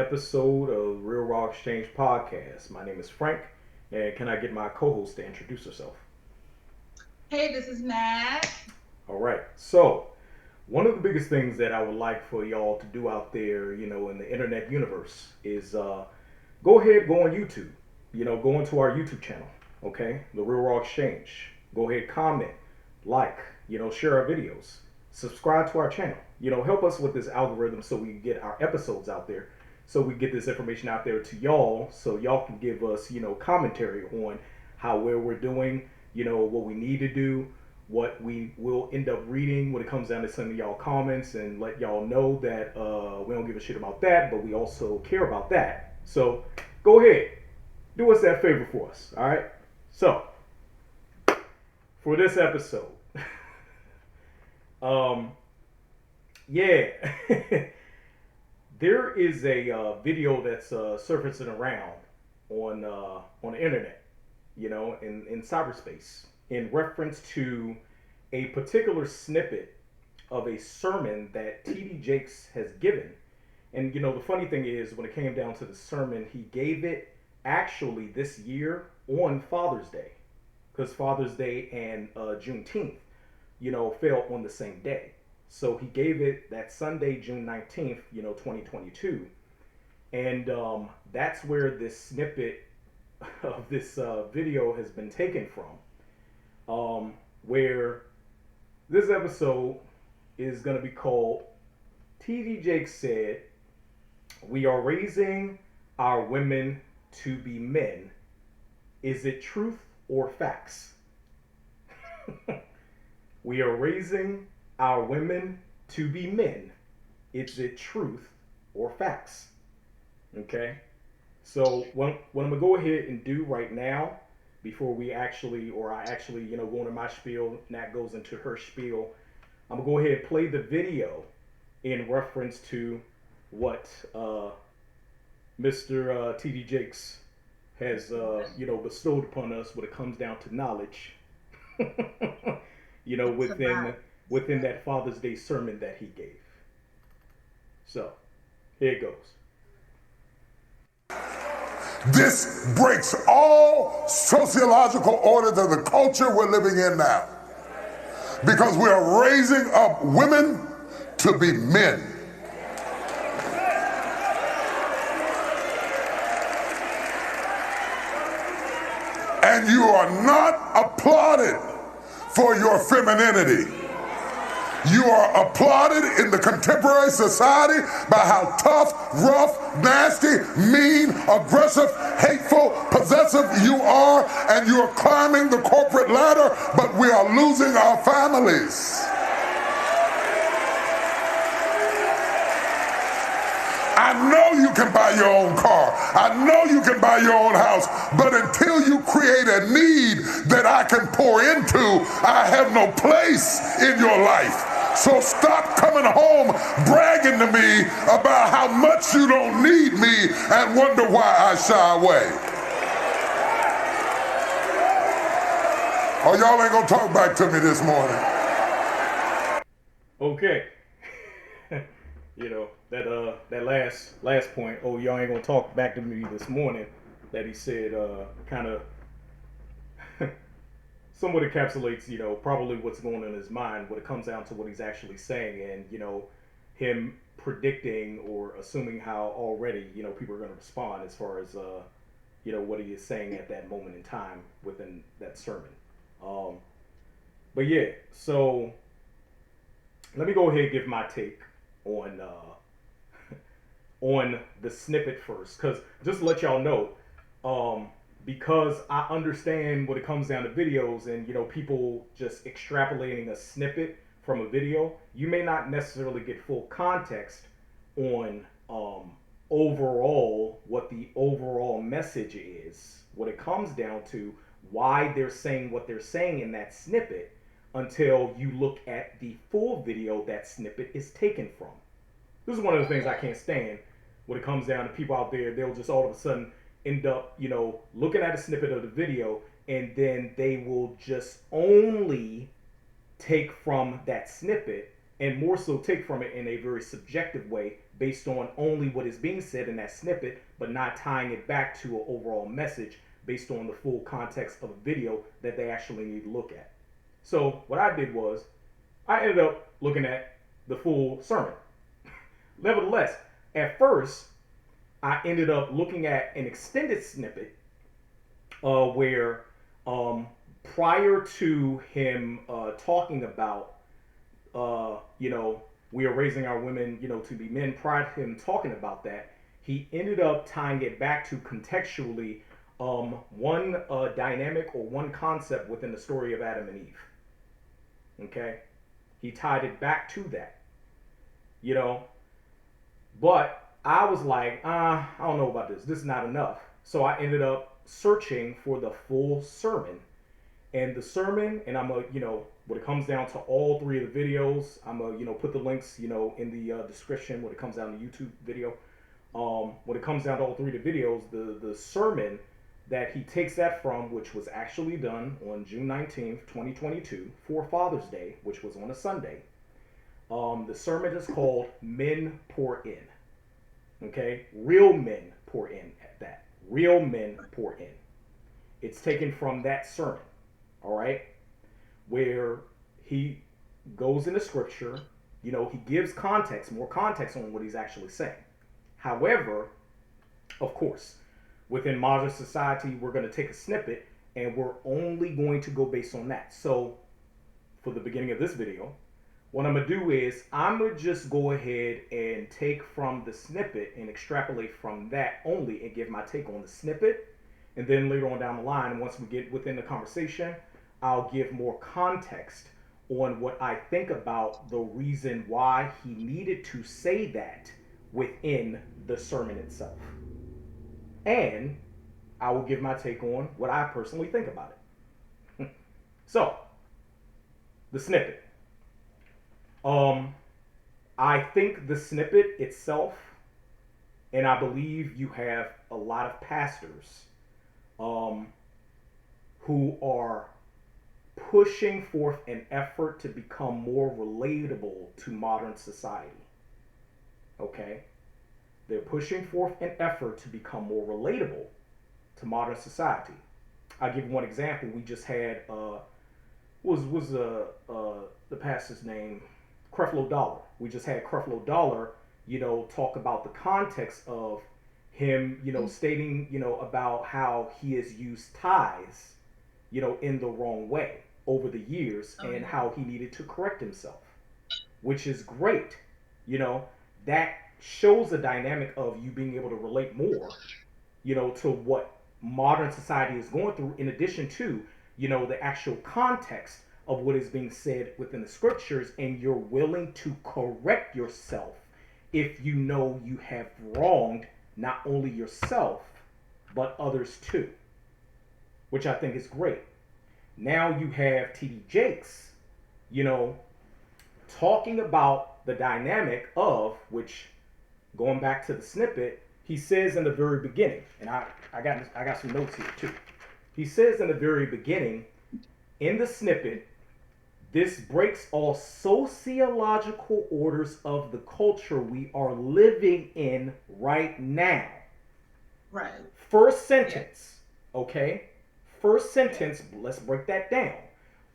episode of RRX Podcast. My name is Frank, and can I get my co-host to introduce herself? Hey, this is Matt. All right. So, one of the biggest things that I would like for y'all to do out there, in the internet universe is go ahead, go on YouTube. Go into our YouTube channel, okay? The Real Raw Exchange. Go ahead, comment, like, share our videos. Subscribe to our channel. Help us with this algorithm so we can get our episodes out there. So we get this information out there to y'all so y'all can give us, commentary on where we're doing, what we need to do, what we will end up reading when it comes down to some of y'all comments and let y'all know that we don't give a shit about that, but we also care about that. So go ahead, do us that favor for us, all right? So for this episode, yeah, there is a video that's surfacing around on the internet, in cyberspace, in reference to a particular snippet of a sermon that T.D. Jakes has given. And the funny thing is, when it came down to the sermon, he gave it actually this year on Father's Day, because Father's Day and Juneteenth, fell on the same day. So he gave it that Sunday, June 19th, 2022. And that's where this snippet of this video has been taken from. Where this episode is going to be called T.D. Jakes Said, "We are raising our women to be men. Is it truth or facts?" We are raising our women to be men. Is it truth or facts? Okay? So what I'm going to go ahead and do right now, before I actually, go into my spiel, Nat goes into her spiel, I'm going to go ahead and play the video in reference to what Mr. T.D. Jakes has, bestowed upon us when it comes down to knowledge, within that Father's Day sermon that he gave. So, here it goes. This breaks all sociological orders of the culture we're living in now. Because we are raising up women to be men. And you are not applauded for your femininity. You are applauded in the contemporary society by how tough, rough, nasty, mean, aggressive, hateful, possessive you are, and you are climbing the corporate ladder, but we are losing our families. I know you can buy your own car. I know you can buy your own house. But until you create a need that I can pour into, I have no place in your life. So stop coming home bragging to me about how much you don't need me and wonder why I shy away. Oh, y'all ain't gonna talk back to me this morning. Okay. That last point, oh, y'all ain't gonna talk back to me this morning, that he said kind of somewhat encapsulates, probably what's going on in his mind when it comes down to what he's actually saying, and, him predicting or assuming how already, people are going to respond as far as, what he is saying at that moment in time within that sermon. But yeah, so let me go ahead and give my take on on the snippet first, because just to let y'all know, because I understand when it comes down to videos and people just extrapolating a snippet from a video, you may not necessarily get full context on overall what the overall message is when it comes down to why they're saying what they're saying in that snippet until you look at the full video that snippet is taken from. This is one of the things I can't stand when it comes down to people out there. They'll just all of a sudden end up, looking at a snippet of the video, and then they will just only take from that snippet, and more so take from it in a very subjective way based on only what is being said in that snippet, but not tying it back to an overall message based on the full context of a video that they actually need to look at. So what I did was I ended up looking at the full sermon. Nevertheless, at first, I ended up looking at an extended snippet where prior to him talking about, we are raising our women, to be men, prior to him talking about that, he ended up tying it back to contextually one dynamic or one concept within the story of Adam and Eve. Okay? He tied it back to that. But I was like, I don't know about this. This is not enough. So I ended up searching for the full sermon. And the sermon, and I'm when it comes down to all three of the videos, I'm put the links, in the description when it comes down to YouTube video. When it comes down to all three of the videos, the sermon that he takes that from, which was actually done on June 19th, 2022, for Father's Day, which was on a Sunday. The sermon is called Men Pour In. Okay? Real men pour in at that. Real men pour in. It's taken from that sermon. All right? Where he goes into scripture, he gives context, more context on what he's actually saying. However, of course, within modern society, we're going to take a snippet and we're only going to go based on that. So, for the beginning of this video, what I'm going to do is I'm going to just go ahead and take from the snippet and extrapolate from that only and give my take on the snippet. And then later on down the line, once we get within the conversation, I'll give more context on what I think about the reason why he needed to say that within the sermon itself. And I will give my take on what I personally think about it. So, the snippet. I think the snippet itself, and I believe you have a lot of pastors who are pushing forth an effort to become more relatable to modern society. Okay? They're pushing forth an effort to become more relatable to modern society. I'll give you one example. We just had, the pastor's name? Creflo Dollar. We just had Creflo Dollar, talk about the context of him, stating, about how he has used ties, in the wrong way over the years and how he needed to correct himself, which is great. That shows the dynamic of you being able to relate more, to what modern society is going through, in addition to, the actual context of what is being said within the scriptures, and you're willing to correct yourself if you know you have wronged not only yourself, but others too, which I think is great. Now you have T.D. Jakes, talking about the dynamic of, which, going back to the snippet, he says in the very beginning, and I got some notes here too. He says in the very beginning, in the snippet, this breaks all sociological orders of the culture we are living in right now. Right. First sentence, okay? First sentence, let's break that down.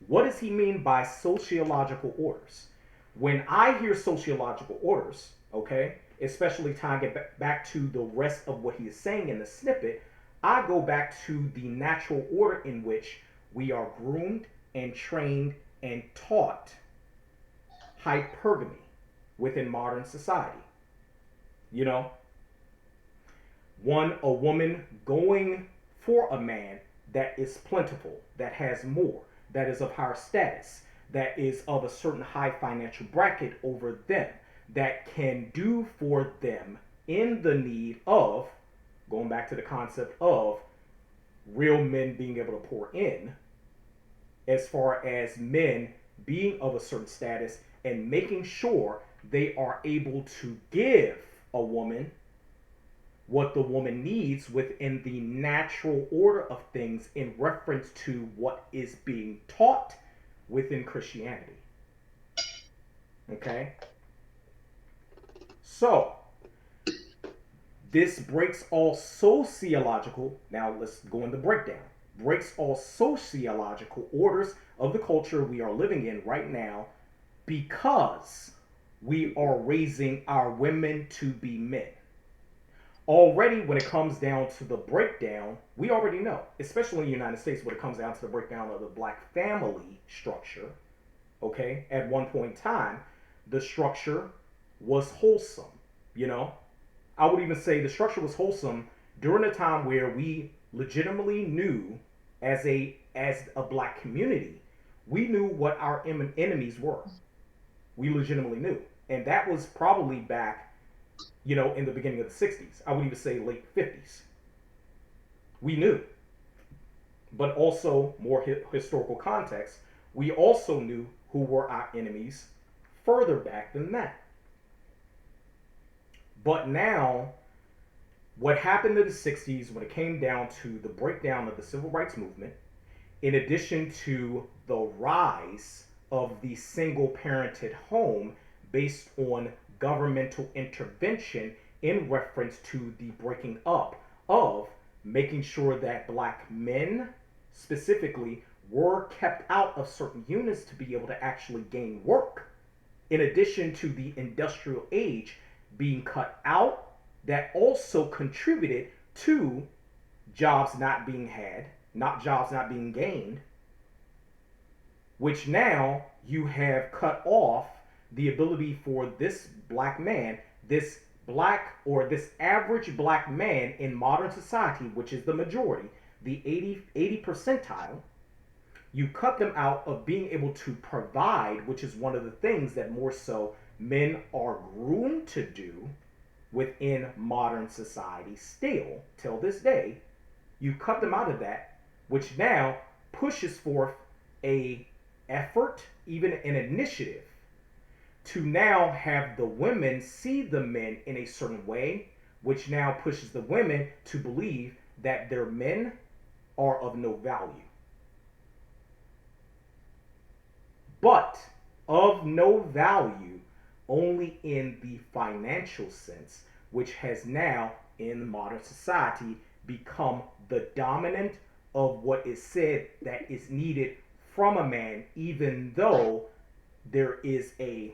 What does he mean by sociological orders? When I hear sociological orders, okay, especially tying it back to the rest of what he is saying in the snippet, I go back to the natural order in which we are groomed and trained and taught hypergamy within modern society. A woman going for a man that is plentiful, that has more, that is of higher status, that is of a certain high financial bracket over them, that can do for them in the need of, going back to the concept of real men being able to pour in, as far as men being of a certain status and making sure they are able to give a woman what the woman needs within the natural order of things in reference to what is being taught within Christianity. Okay? So, This breaks all sociological, now let's go into breakdown, breaks all sociological orders of the culture we are living in right now because we are raising our women to be men. Already, when it comes down to the breakdown, we already know, especially in the United States, when it comes down to the breakdown of the black family structure, okay, at one point in time, the structure was wholesome, you know? I would even say the structure was wholesome during a time where we legitimately knew as a black community, we knew what our enemies were. We legitimately knew. And that was probably back, you know, in the beginning of the 60s. I would even say late 50s. We knew. But also, more historical context, we also knew who were our enemies further back than that. But now, what happened in the 60s when it came down to the breakdown of the civil rights movement, in addition to the rise of the single-parented home based on governmental intervention in reference to the breaking up of making sure that black men specifically were kept out of certain units to be able to actually gain work, in addition to the industrial age being cut out, that also contributed to jobs not being had, jobs not being gained, which now you have cut off the ability for this black man, this black or this average black man in modern society, which is the majority, the 80 percentile, you cut them out of being able to provide, which is one of the things that more so men are groomed to do within modern society still till this day. You cut them out of that, which now pushes forth a effort, even an initiative, to now have the women see the men in a certain way, which now pushes the women to believe that their men are of no value. But of no value only in the financial sense, which has now in modern society become the dominant of what is said that is needed from a man, even though there is a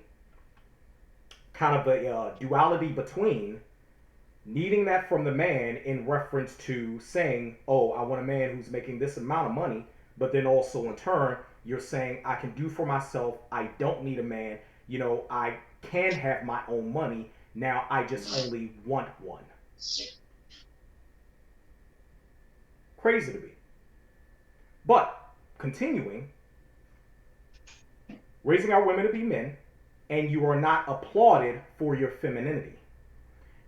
kind of a duality between needing that from the man in reference to saying, oh, I want a man who's making this amount of money, but then also in turn, you're saying I can do for myself, I don't need a man, you know, I can have my own money, now I just only want one. Crazy to me. But, continuing, raising our women to be men, and you are not applauded for your femininity.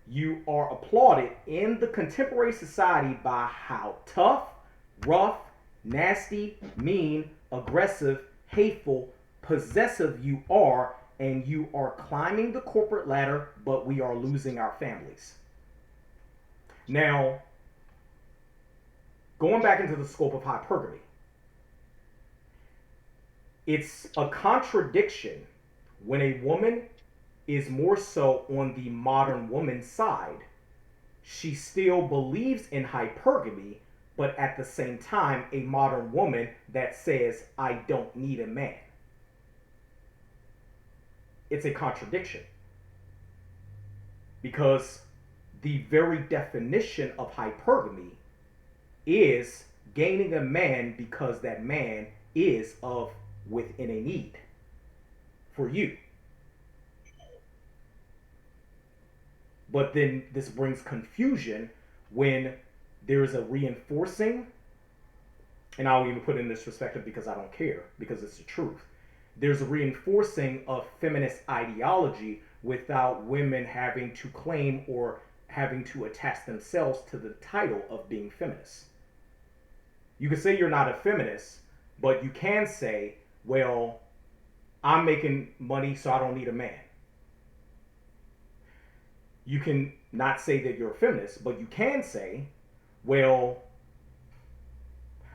You are applauded in the contemporary society by how tough, rough, nasty, mean, aggressive, hateful, possessive you are, and you are climbing the corporate ladder, but we are losing our families. Now, going back into the scope of hypergamy, it's a contradiction when a woman is more so on the modern woman's side. She still believes in hypergamy, but at the same time, a modern woman that says, I don't need a man. It's a contradiction. Because the very definition of hypergamy is gaining a man because that man is of within a need for you. But then this brings confusion when there's a reinforcing, and I'll even put it in this perspective because I don't care, because it's the truth. There's a reinforcing of feminist ideology without women having to claim or having to attach themselves to the title of being feminist. You can say you're not a feminist, but you can say, well, I'm making money so I don't need a man. You can not say that you're a feminist, but you can say, well,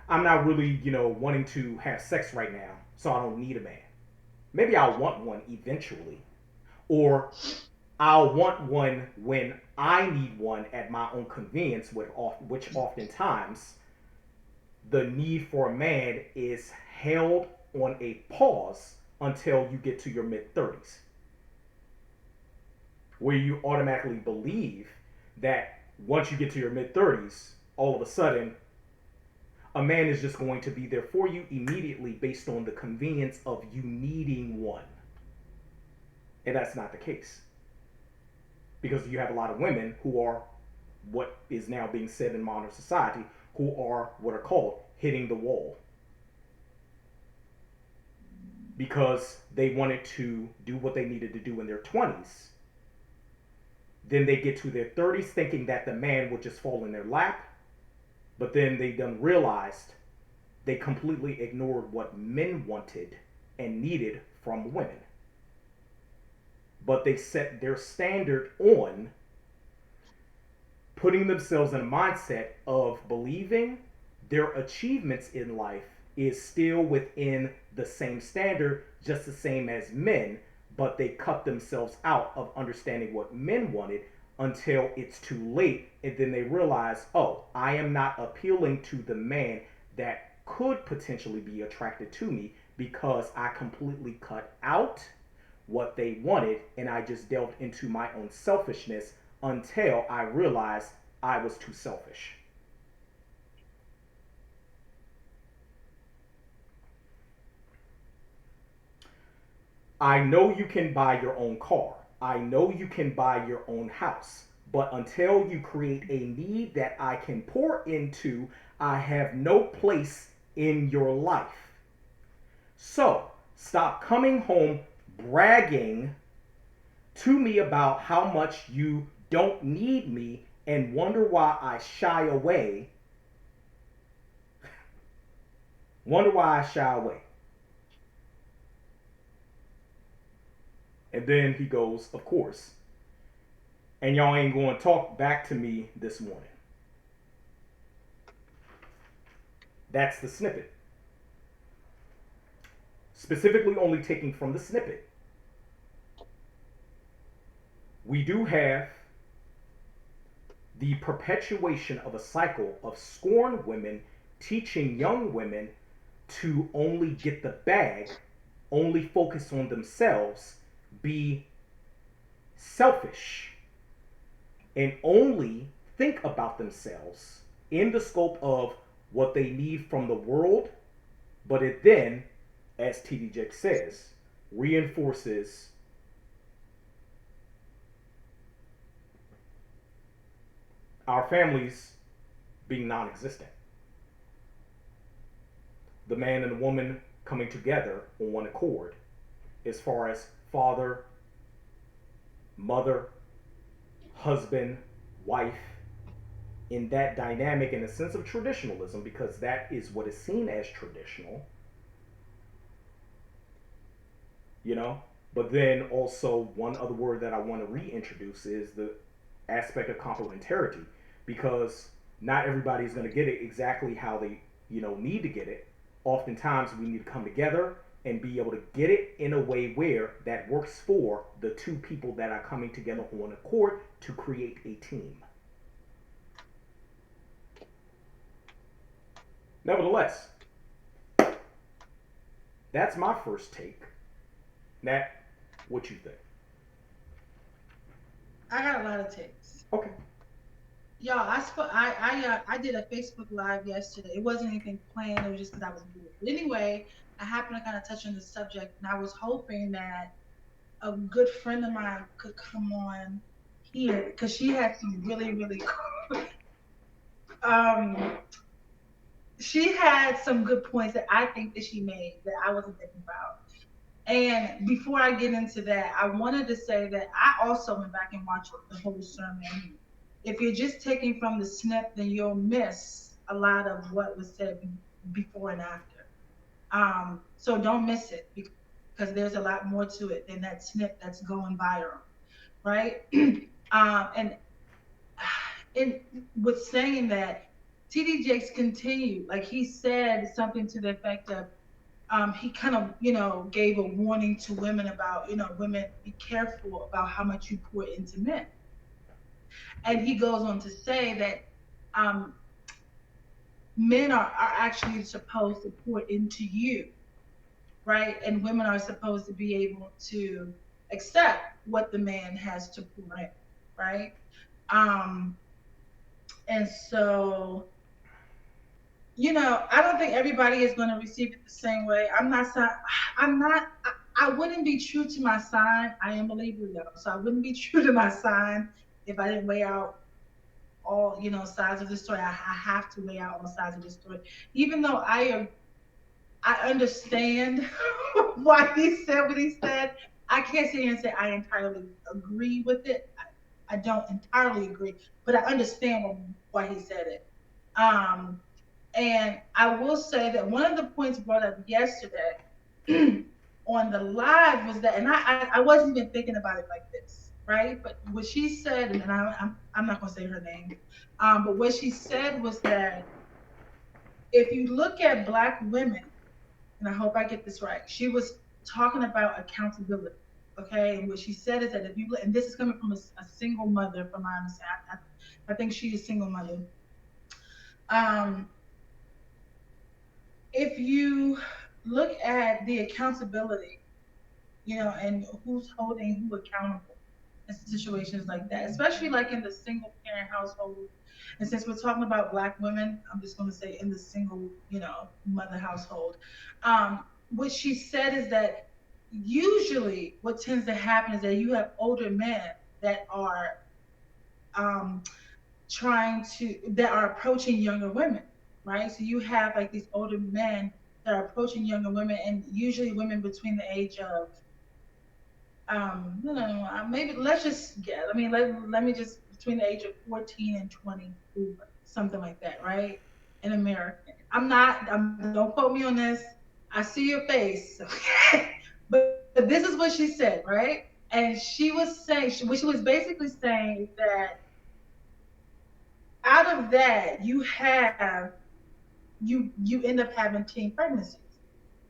I'm not really, wanting to have sex right now, so I don't need a man. Maybe I'll want one eventually. Or I'll want one when I need one at my own convenience, which oftentimes the need for a man is held on a pause until you get to your mid 30s, where you automatically believe that once you get to your mid 30s, all of a sudden, a man is just going to be there for you immediately based on the convenience of you needing one. And that's not the case. Because you have a lot of women who are what is now being said in modern society, who are what are called hitting the wall. Because they wanted to do what they needed to do in their 20s. Then they get to their 30s thinking that the man would just fall in their lap. But then they done realized they completely ignored what men wanted and needed from women. But they set their standard on putting themselves in a mindset of believing their achievements in life is still within the same standard, just the same as men, but they cut themselves out of understanding what men wanted until it's too late, and then they realize, oh, I am not appealing to the man that could potentially be attracted to me because I completely cut out what they wanted and I just delved into my own selfishness until I realized I was too selfish. I know you can buy your own car. I know you can buy your own house. But until you create a need that I can pour into, I have no place in your life. So stop coming home bragging to me about how much you don't need me and wonder why I shy away. Wonder why I shy away. And then he goes, of course, and y'all ain't going to talk back to me this morning. That's the snippet. Specifically only taking from the snippet. We do have the perpetuation of a cycle of scorned women teaching young women to only get the bag, only focus on themselves, be selfish, and only think about themselves in the scope of what they need from the world, but it then, as TD Jakes says, reinforces our families being non-existent. The man and the woman coming together on one accord as far as father, mother, husband, wife, in that dynamic in a sense of traditionalism, because that is what is seen as traditional, you know. But then also one other word that I want to reintroduce is the aspect of complementarity, because not everybody is going to get it exactly how they, need to get it. Oftentimes we need to come together and be able to get it in a way where that works for the two people that are coming together on accord to create a team. Nevertheless, that's my first take. Nat, what you think? I got a lot of takes. Okay. Y'all, I did a Facebook Live yesterday. It wasn't anything planned. It was just because I was bored. But anyway, I happened to kind of touch on the subject, and I was hoping that a good friend of mine could come on here because she had some really, really cool. She had some good points that I think that she made that I wasn't thinking about. And before I get into that, I wanted to say that I also went back and watched the whole sermon. If you're just taking from the snip, then you'll miss a lot of what was said before and after. So don't miss it because there's a lot more to it than that snip that's going viral, right? And with saying that, TD Jakes continued, like he said something to the effect of, he kind of, gave a warning to women about, women, be careful about how much you pour into men. And he goes on to say that um, men are actually supposed to pour into you, right? And women are supposed to be able to accept what the man has to pour in, right? Um, and so, I don't think everybody is going to receive it the same way. I'm not, I wouldn't be true to my sign. I am a Libra though. So I wouldn't be true to my sign if I didn't weigh out all, sides of the story. I have to weigh out all sides of the story. Even though I understand why he said what he said, I can't sit here and say I entirely agree with it. I don't entirely agree, but I understand why he said it. Um, and I will say that one of the points brought up yesterday on the live was that, and I wasn't even thinking about it like this, right? But what she said, and I'm not going to say her name, but what she said was that if you look at Black women, and I hope I get this right, she was talking about accountability. Okay, and what she said is that if you, and this is coming from a single mother, from my understanding, I think she's a single mother. Um, if you look at the accountability, and who's holding who accountable in situations like that, especially like in the single parent household. And since we're talking about Black women, I'm just going to say in the single, mother household. What she said is that usually what tends to happen is that you have older men that are um, that are approaching younger women, right? So you have like these older men that are approaching younger women, and usually women between the age of no, no, no, maybe let's just get. I mean, let me just between the age of 14 and 20, something like that, right? In America, don't quote me on this. I see your face, okay? But this is what she said, right? And she was saying, what she was basically saying is that out of that, you end up having teen pregnancies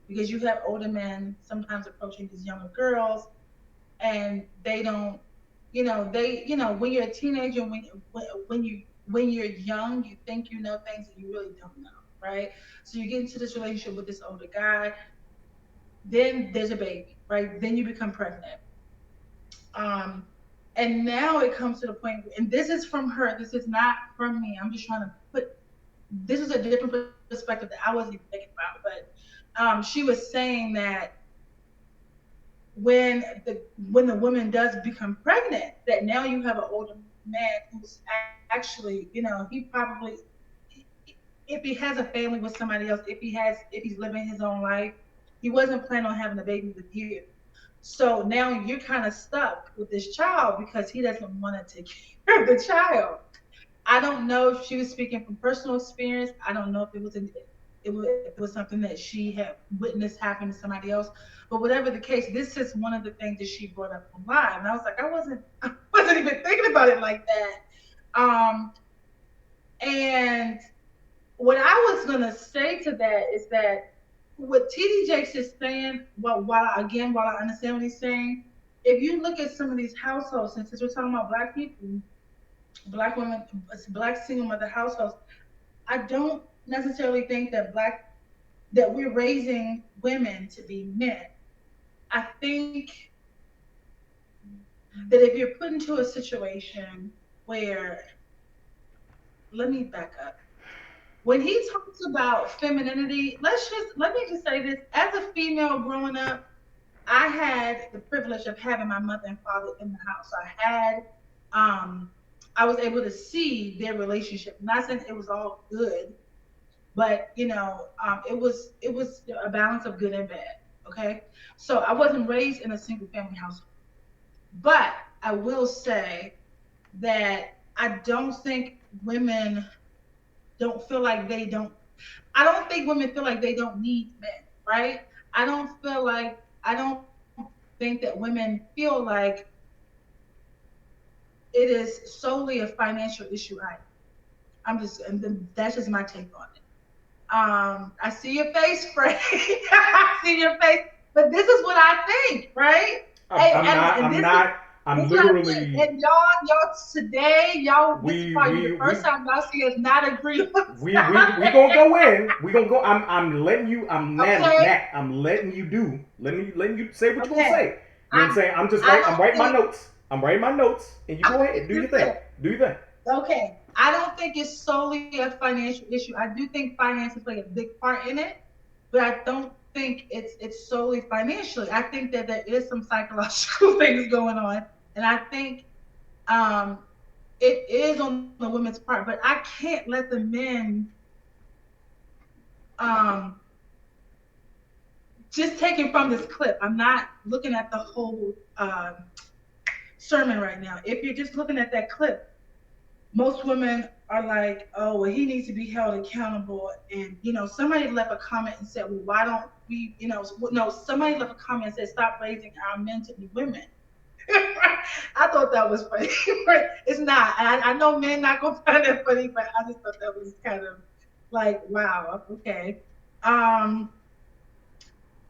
because you have older men sometimes approaching these younger girls, and they don't, when you're a teenager, when you're young, you think you know things that you really don't know, right? So you get into this relationship with this older guy, then there's a baby, right? Then you become pregnant. Um, and now it comes to the point, and this is from her, this is not from me. I'm just trying to put, this is a different perspective that I wasn't even thinking about, but she was saying that when the woman does become pregnant, that now you have an older man who's actually, he probably, if he has a family with somebody else, if he's living his own life, he wasn't planning on having a baby with you. So now you're kind of stuck with this child because he doesn't want to take care of the child. I don't know if she was speaking from personal experience. I don't know if it was something that she had witnessed happen to somebody else. But whatever the case, this is one of the things that she brought up on live, and I was like, I wasn't even thinking about it like that. Um, and what I was gonna say to that is that what TD Jakes is saying, while I understand what he's saying, if you look at some of these households, since we're talking about Black people, Black women, Black single mother households, I don't necessarily think that we're raising women to be men. I think that if you're put into a situation where, let me back up. When he talks about femininity, let me just say this. As a female growing up, I had the privilege of having my mother and father in the house. Um, I was able to see their relationship. Not saying it was all good, but it was a balance of good and bad. Okay, so I wasn't raised in a single family household, but I will say that I don't think women don't feel like they don't. I don't think women feel like they don't need men, right? I don't think that women feel like it is solely a financial issue either. And then that's just my take on it. I see your face, Frank. I see your face. But this is what I think, right? And I'm this not. I'm is what I think. literally. And y'all today, this is We probably the we we first time y'all see us not agree on we gonna go in. We gonna go. I'm letting you. Okay, I'm letting you do. Letting you say what you gonna okay. say. You know what I'm saying? I'm just I right. I'm don't writing my think notes. I'm writing my notes, and you I go don't ahead. think Do your you're thing. fair. Do your thing. Okay. I don't think it's solely a financial issue. I do think finances play a big part in it, but I don't think it's solely financially. I think that there is some psychological things going on, and I think um, it is on the women's part. But I can't let the men um, just take it from this clip. I'm not looking at the whole sermon right now. If you're just looking at that clip, most women are like, oh, well, he needs to be held accountable. And, somebody left a comment and said, well, why don't we, no, somebody left a comment and said, stop raising our men to be women. I thought that was funny. It's not. I know men not going to find that funny, but I just thought that was kind of like, wow, okay. Um,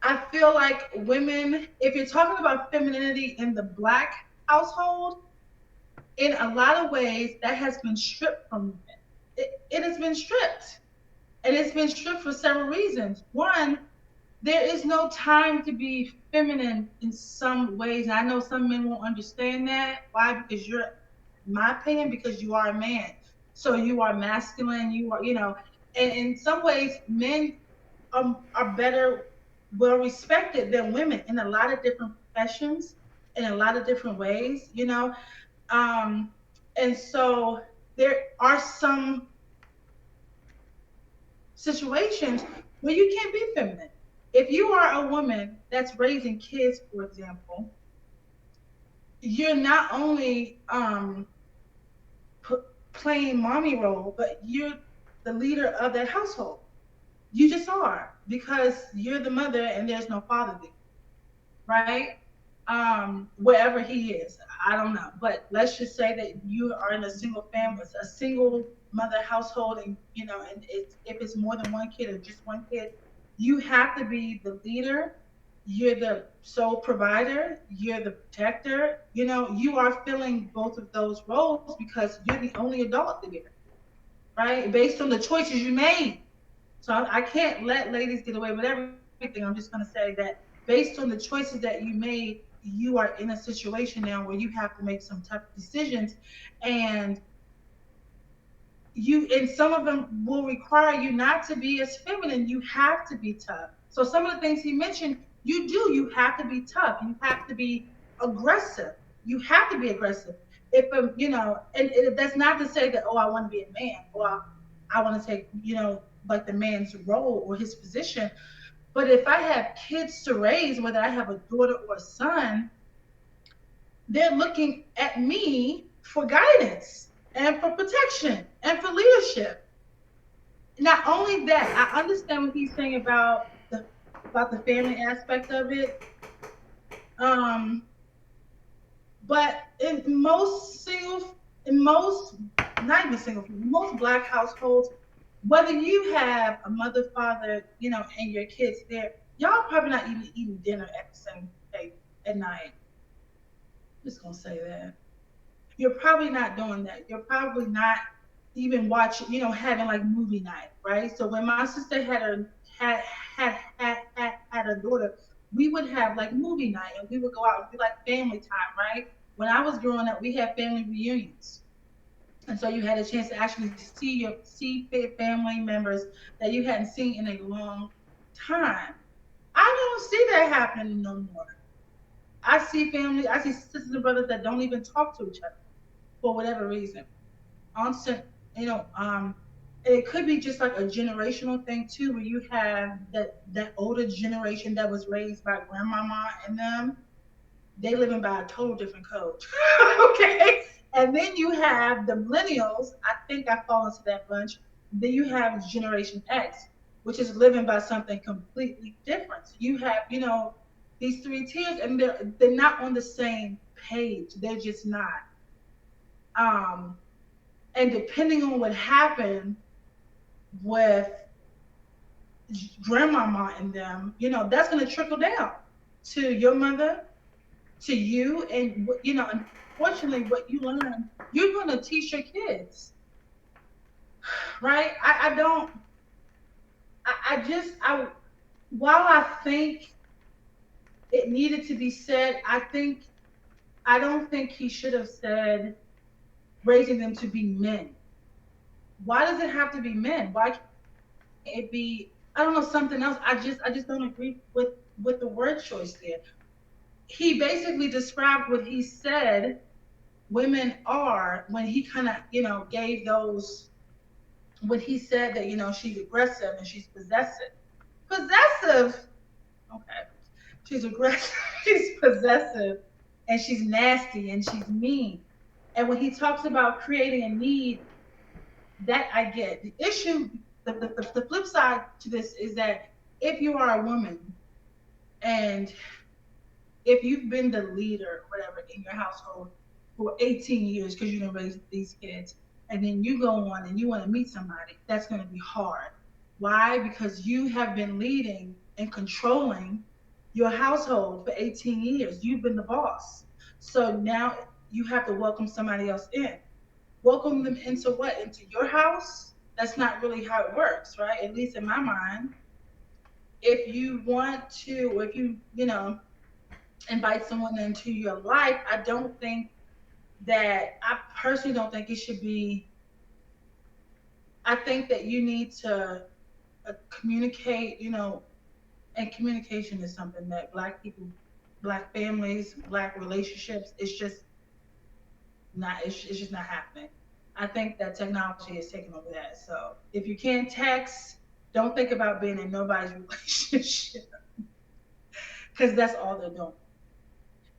I feel like women, if you're talking about femininity in the Black household, in a lot of ways, that has been stripped from women. It has been stripped. And it's been stripped for several reasons. One, there is no time to be feminine in some ways. And I know some men won't understand that. Why? Because in my opinion, because you are a man. So you are masculine, and in some ways, men are better, well respected than women in a lot of different professions, in a lot of different ways. Um, and so there are some situations where you can't be feminine. If you are a woman that's raising kids, for example, you're not only p- playing mommy role, but you're the leader of that household. You just are because you're the mother and there's no father there, right? Wherever he is, I don't know, but let's just say that you are in a single family, a single mother household, and if it's more than one kid or just one kid, you have to be the leader. You're the sole provider. You're the protector. You are filling both of those roles because you're the only adult there, right? Based on the choices you made. So I can't let ladies get away with everything. I'm just going to say that based on the choices that you made, you are in a situation now where you have to make some tough decisions, and some of them will require you not to be as feminine. You have to be tough. So some of the things he mentioned, you have to be tough. You have to be aggressive. You have to be aggressive. If and that's not to say that, oh, I want to be a man, or I want to take like the man's role or his position. But if I have kids to raise, whether I have a daughter or a son, they're looking at me for guidance and for protection and for leadership. Not only that, I understand what he's saying about the family aspect of it. Um, but in most, not even single, most Black households, whether you have a mother, father, and your kids there, y'all probably not even eating dinner at the same table at night. I'm just gonna say that. You're probably not doing that. You're probably not even watching, having like movie night, right? So when my sister had a daughter, we would have like movie night and we would go out and do like family time, right? When I was growing up, we had family reunions. And so you had a chance to actually see family members that you hadn't seen in a long time. I don't see that happening no more. I see sisters and brothers that don't even talk to each other for whatever reason. Constant, you know, um, it could be just like a generational thing too, where you have that older generation that was raised by grandmama and them. They living by a total different code. Okay. And then you have the millennials. I think I fall into that bunch. Then you have Generation X, which is living by something completely different. So you have, these three tiers, and they're not on the same page. They're just not. Um, and depending on what happened with grandmama and them, that's going to trickle down to your mother, to you, and unfortunately, what you learn, you're going to teach your kids, right? I don't. I while I think it needed to be said, I don't think he should have said raising them to be men. Why does it have to be men? Why can't it be, I don't know, something else? I just don't agree with the word choice there. He basically described what he said women are when he kind of, gave those, when he said that, she's aggressive and she's possessive. Possessive, okay. She's aggressive, she's possessive, and she's nasty and she's mean. And when he talks about creating a need, that I get. The issue, the flip side to this is that if you are a woman and if you've been the leader, whatever, in your household for 18 years because you didn't raise these kids, and then you go on and you want to meet somebody, that's going to be hard. Why? Because you have been leading and controlling your household for 18 years. You've been the boss. So now you have to welcome somebody else in. Welcome them into what? Into your house? That's not really how it works, right? At least in my mind. If you want to, or if you invite someone into your life, I personally don't think it should be, I think that you need to communicate, and communication is something that Black people, Black families, Black relationships, it's just not happening. I think that technology is taking over that. So if you can't text, don't think about being in nobody's relationship because that's all they're doing.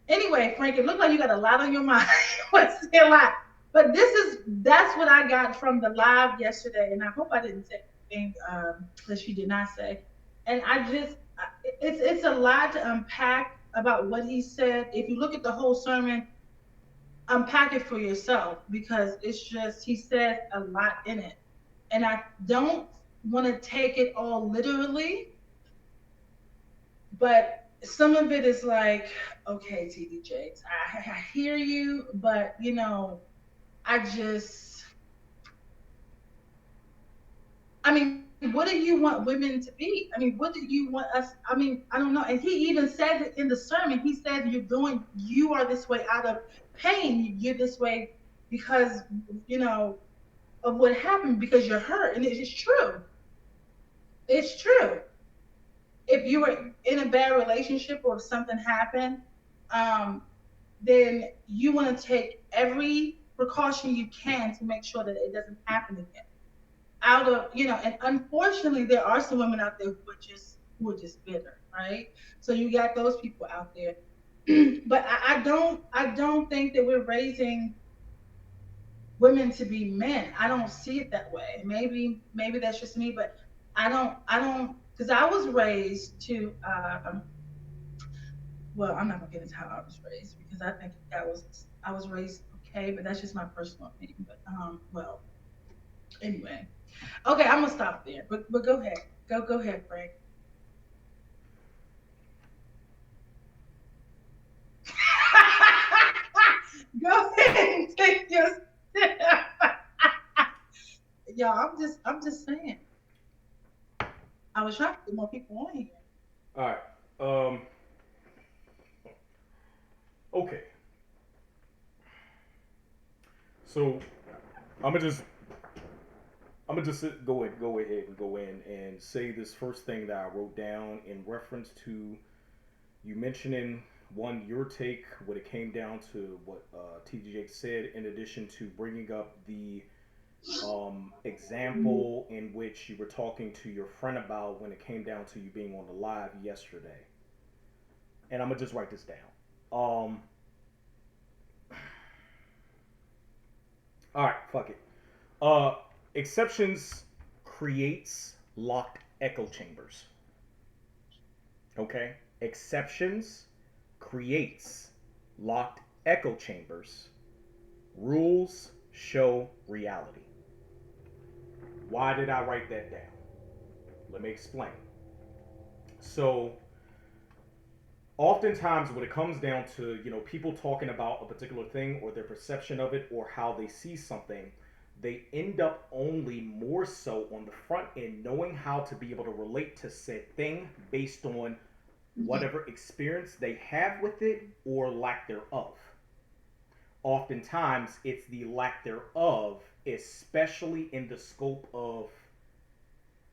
Anyway, Frank, it looked like you got a lot on your mind. What's a lot? But that's what I got from the live yesterday, and I hope I didn't say anything that she did not say. And it's a lot to unpack about what he said. If you look at the whole sermon, unpack it for yourself because it's just he said a lot in it, and I don't want to take it all literally, but some of it is like, okay, TD Jakes, I hear you, but I just, I mean, what do you want women to be? I mean, what do you want us? I mean, I don't know. And he even said it in the sermon. He said, you are this way out of pain. You're this way because, of what happened because you're hurt. And it's true. It's true. If you were in a bad relationship or if something happened, um, then you want to take every precaution you can to make sure that it doesn't happen again. And unfortunately, there are some women out there who are just bitter, right? So you got those people out there. But I don't think that we're raising women to be men. I don't see it that way. Maybe that's just me, but I don't because I was raised to well, I'm not gonna get into how I was raised because I think I was raised okay, but that's just my personal opinion. But well, anyway. Okay, I'm gonna stop there. But go ahead. Go ahead, Frank. Go ahead and take your Yo, I'm just saying. I was trying to get more people on here. All right. Okay. So I'm gonna just go ahead and go in and say this first thing that I wrote down in reference to you mentioning one your take when it came down to what TJ said, in addition to bringing up the example in which you were talking to your friend about when it came down to you being on the live yesterday. And I'm gonna just write this down. All right, fuck it. Exceptions creates locked echo chambers. Okay? Exceptions creates locked echo chambers. Rules show reality. Why did I write that down? Let me explain. So, oftentimes when it comes down to, people talking about a particular thing or their perception of it or how they see something, they end up only more so on the front end knowing how to be able to relate to said thing based on whatever experience they have with it or lack thereof. Oftentimes it's the lack thereof, especially in the scope of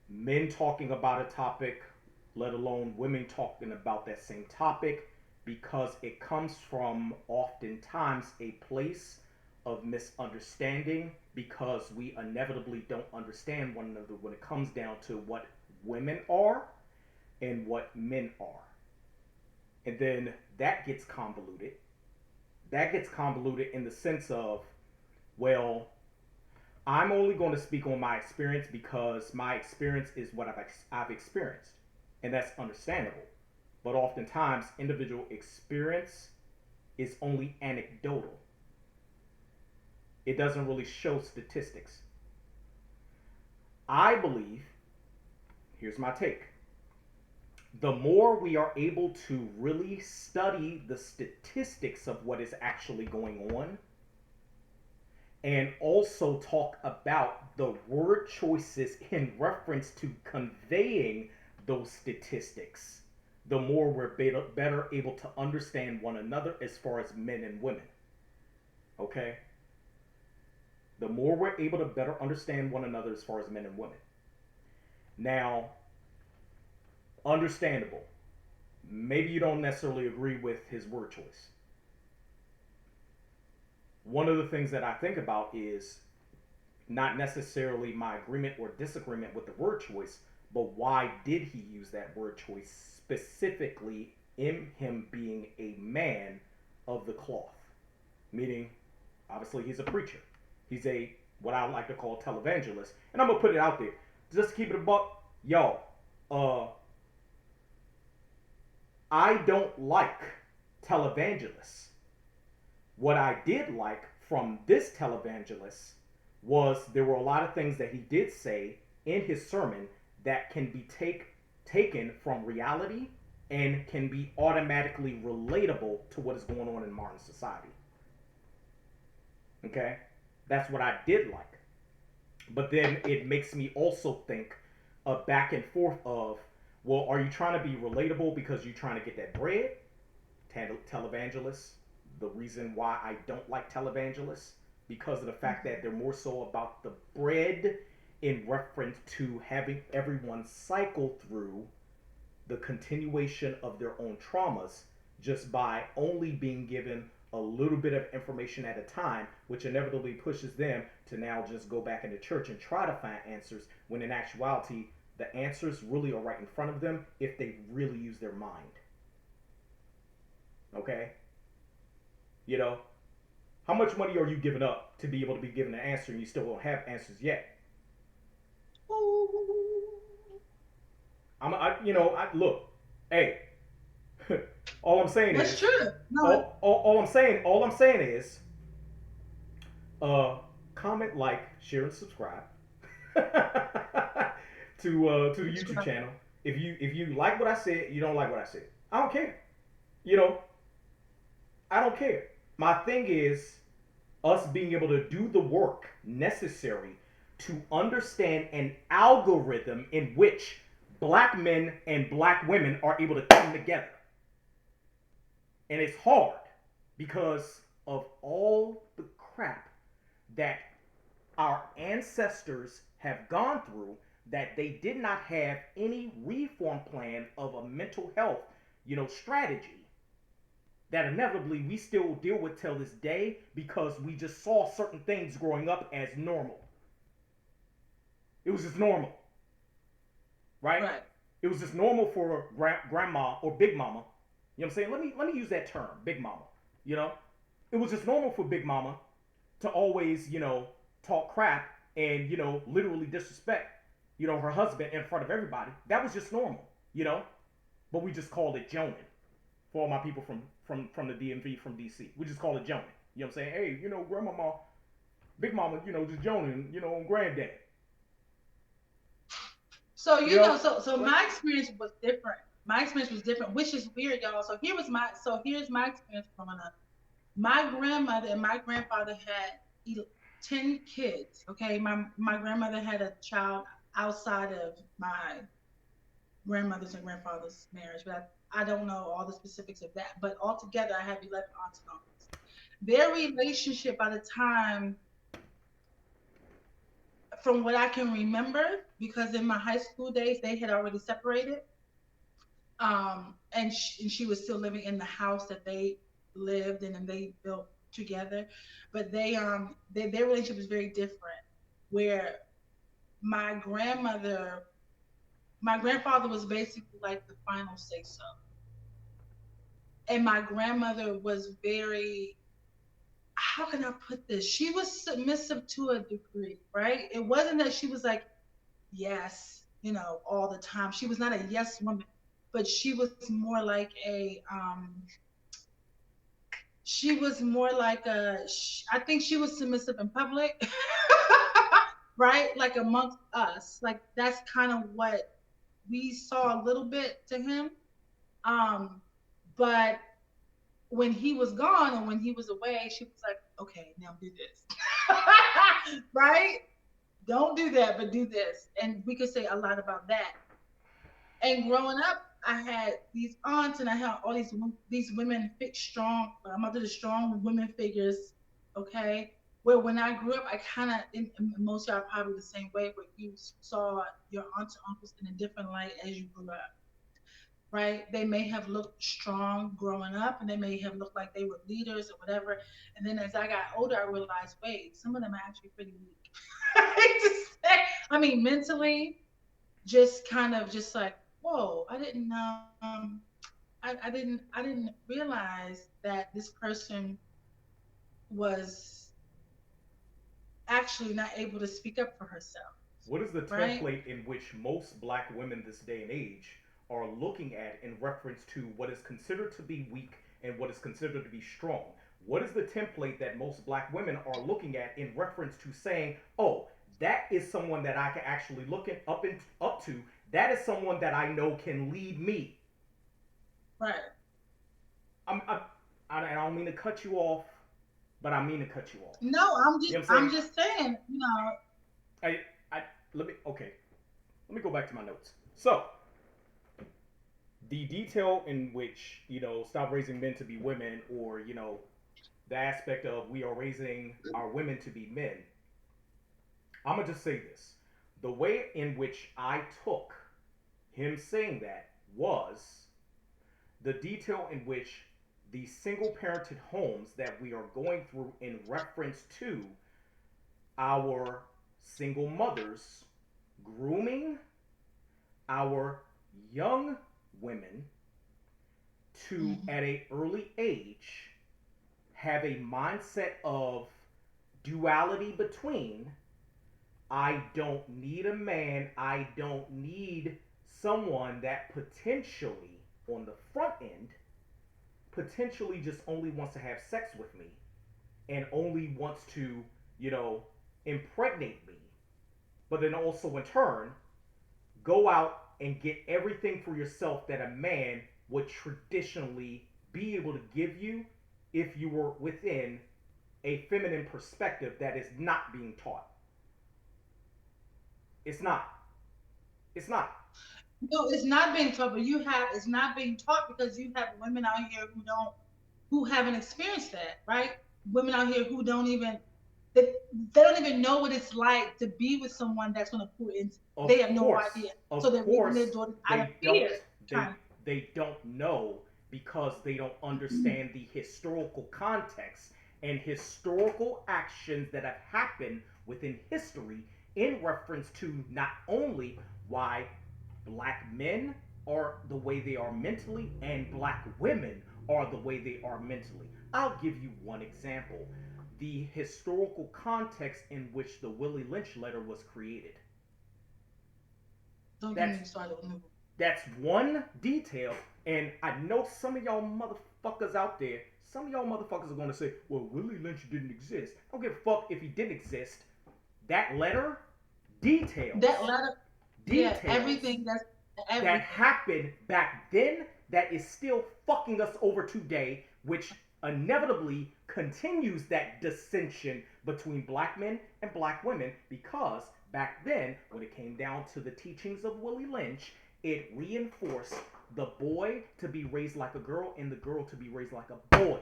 men talking about a topic, let alone women talking about that same topic, because it comes from oftentimes a place of misunderstanding, because we inevitably don't understand one another when it comes down to what women are and what men are. And then that gets convoluted. That gets convoluted in the sense of, well, I'm only going to speak on my experience because my experience is what I've experienced. And that's understandable. But oftentimes, individual experience is only anecdotal. It doesn't really show statistics. I believe, here's my take, the more we are able to really study the statistics of what is actually going on, and also talk about the word choices in reference to conveying those statistics, the more we're better able to understand one another as far as men and women. Okay? The more we're able to better understand one another as far as men and women. Now, understandable. Maybe you don't necessarily agree with his word choice. One of the things that I think about is not necessarily my agreement or disagreement with the word choice, but why did he use that word choice specifically in him being a man of the cloth? Meaning, obviously he's a preacher. He's a, what I like to call, televangelist. And I'm going to put it out there. Just to keep it a buck, y'all, I don't like televangelists. What I did like from this televangelist was there were a lot of things that he did say in his sermon that can be taken from reality and can be automatically relatable to what is going on in modern society. Okay? That's what I did like. But then it makes me also think a back and forth of, well, are you trying to be relatable because you're trying to get that bread? Televangelists. The reason why I don't like televangelists, because of the fact that they're more so about the bread in reference to having everyone cycle through the continuation of their own traumas just by only being given a little bit of information at a time, which inevitably pushes them to now just go back into church and try to find answers, when in actuality, the answers really are right in front of them if they really use their mind. Okay? You know, how much money are you giving up to be able to be given an answer and you still don't have answers yet? Look, hey, all I'm saying That's is, true. No. all I'm saying is, comment, like, share, and subscribe to the YouTube channel. If you like what I said, you don't like what I said, I don't care. I don't care. My thing is us being able to do the work necessary to understand an algorithm in which black men and black women are able to come together. And it's hard because of all the crap that our ancestors have gone through, that they did not have any reform plan of a mental health, strategy that inevitably we still deal with till this day because we just saw certain things growing up as normal. It was just normal. Right? It was just normal for grandma or big mama. You know what I'm saying? Let me use that term, big mama. It was just normal for big mama to always, talk crap and, literally disrespect, her husband in front of everybody. That was just normal, But we just called it joning. For all my people from the DMV, from DC, we just call it joning. You know what I'm saying? Hey, grandmama, big mama, just joning, on granddad. So You know, my experience was different. My experience was different, which is weird, y'all. Here's my experience growing up. My grandmother and my grandfather had 10 kids. Okay, my grandmother had a child outside of my grandmother's and grandfather's marriage, but I don't know all the specifics of that. But altogether, I have 11 aunts and uncles. Their relationship by the time, from what I can remember, because in my high school days they had already separated, and she was still living in the house that they lived in and they built together, but their relationship is very different. Where my grandmother, my grandfather was basically like the final say so, and my grandmother was very, how can I put this? She was submissive to a degree, right? It wasn't that she was like yes, all the time. She was not a yes woman, but she was more like I think she was submissive in public, right? Like amongst us. Like that's kind of what we saw a little bit to him. Um, but when he was gone and when he was away, she was like, okay, now do this. Right? Don't do that, but do this. And we could say a lot about that. And growing up, I had these aunts and I had all these women, strong. My mother, the strong women figures. Okay, where when I grew up, I kind of, most of y'all probably the same way, where you saw your aunts and uncles in a different light as you grew up. Right? They may have looked strong growing up, and they may have looked like they were leaders or whatever. And then as I got older, I realized, wait, some of them are actually pretty weak. I mean, mentally, just kind of just like, whoa, I didn't I didn't realize that this person was actually not able to speak up for herself. what is the Right? template in which most black women this day and age are looking at in reference to what is considered to be weak and what is considered to be strong? What is the template that most black women are looking at in reference to saying, "Oh, that is someone that I can actually up to. That is someone that I know can lead me." Right. I'm, I, I don't mean to cut you off, but I mean to cut you off. No, You know what I'm I'm saying? just saying, I, I let me okay. Let me go back to my notes. So, the detail in which, stop raising men to be women, or, the aspect of we are raising our women to be men. I'm going to just say this. The way in which I took him saying that was the detail in which the single parented homes that we are going through in reference to our single mothers grooming our young women to, mhm. at a early age, have a mindset of duality between I don't need a man, I don't need someone that potentially, on the front end, potentially just only wants to have sex with me and only wants to, you know, impregnate me, but then also in turn go out and get everything for yourself that a man would traditionally be able to give you if you were within a feminine perspective that is not being taught. It's not. It's not. No, it's not being taught, but it's not being taught because you have women out here who haven't experienced that, right? Women out here who don't even they, they don't even know what it's like to be with someone that's going to pour into. They Of have no course, idea, so of they're raising their course, daughters out of they fear. don't. They Trying. they don't know because they don't understand the historical context and historical actions that have happened within history in reference to not only why black men are the way they are mentally and black women are the way they are mentally. I'll give you one example. The historical context in which the Willie Lynch letter was created. Don't get That's me started on that's one detail, and I know some of y'all motherfuckers out there, some of y'all motherfuckers are gonna say, well, Willie Lynch didn't exist. I don't give a fuck if he didn't exist. That letter that details letter. details everything that happened back then that is still fucking us over today, which inevitably continues that dissension between black men and black women, because back then, when it came down to the teachings of Willie Lynch, it reinforced the boy to be raised like a girl and the girl to be raised like a boy.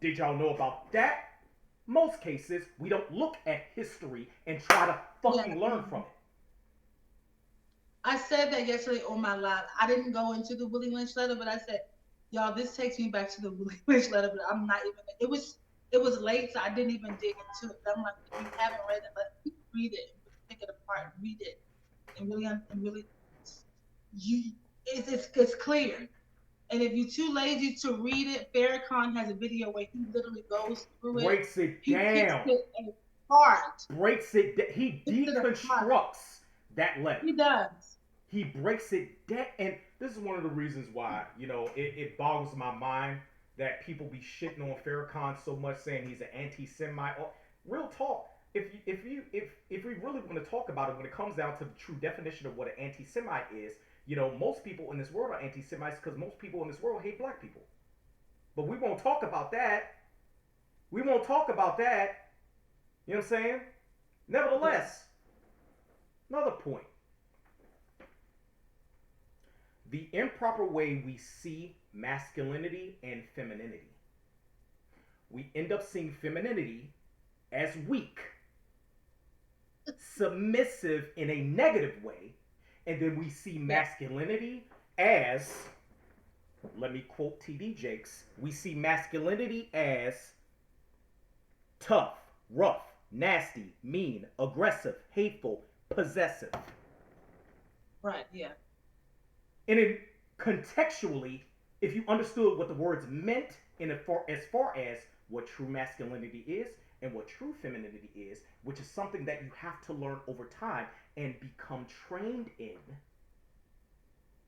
Did y'all know about that? Most cases, we don't look at history and try to fucking learn from it. I said that yesterday on my live. I didn't go into the Willie Lynch letter, but I said, y'all, this takes me back to the Willie Lynch letter, but I'm not even, it was late, so I didn't even dig into it. I'm like, if you haven't read it, let's read it, pick it apart, read it, and really, it's clear. And if you're too lazy to read it, Farrakhan has a video where he literally goes through it. Breaks it he down. Picks it apart. Breaks it down. He deconstructs that letter. He does. He breaks it down. And this is one of the reasons why, it boggles my mind that people be shitting on Farrakhan so much, saying he's an anti-Semite. Real talk. If we really want to talk about it, when it comes down to the true definition of what an anti-Semite is, most people in this world are anti-Semites because most people in this world hate black people. But we won't talk about that. We won't talk about that. You know what I'm saying? Nevertheless, another point. The improper way we see masculinity and femininity. We end up seeing femininity as weak, submissive in a negative way, and then we see masculinity as, let me quote TD Jakes, we see masculinity as tough, rough, nasty, mean, aggressive, hateful, possessive. Right, yeah. And then contextually, if you understood what the words meant as far as what true masculinity is and what true femininity is, which is something that you have to learn over time and become trained in,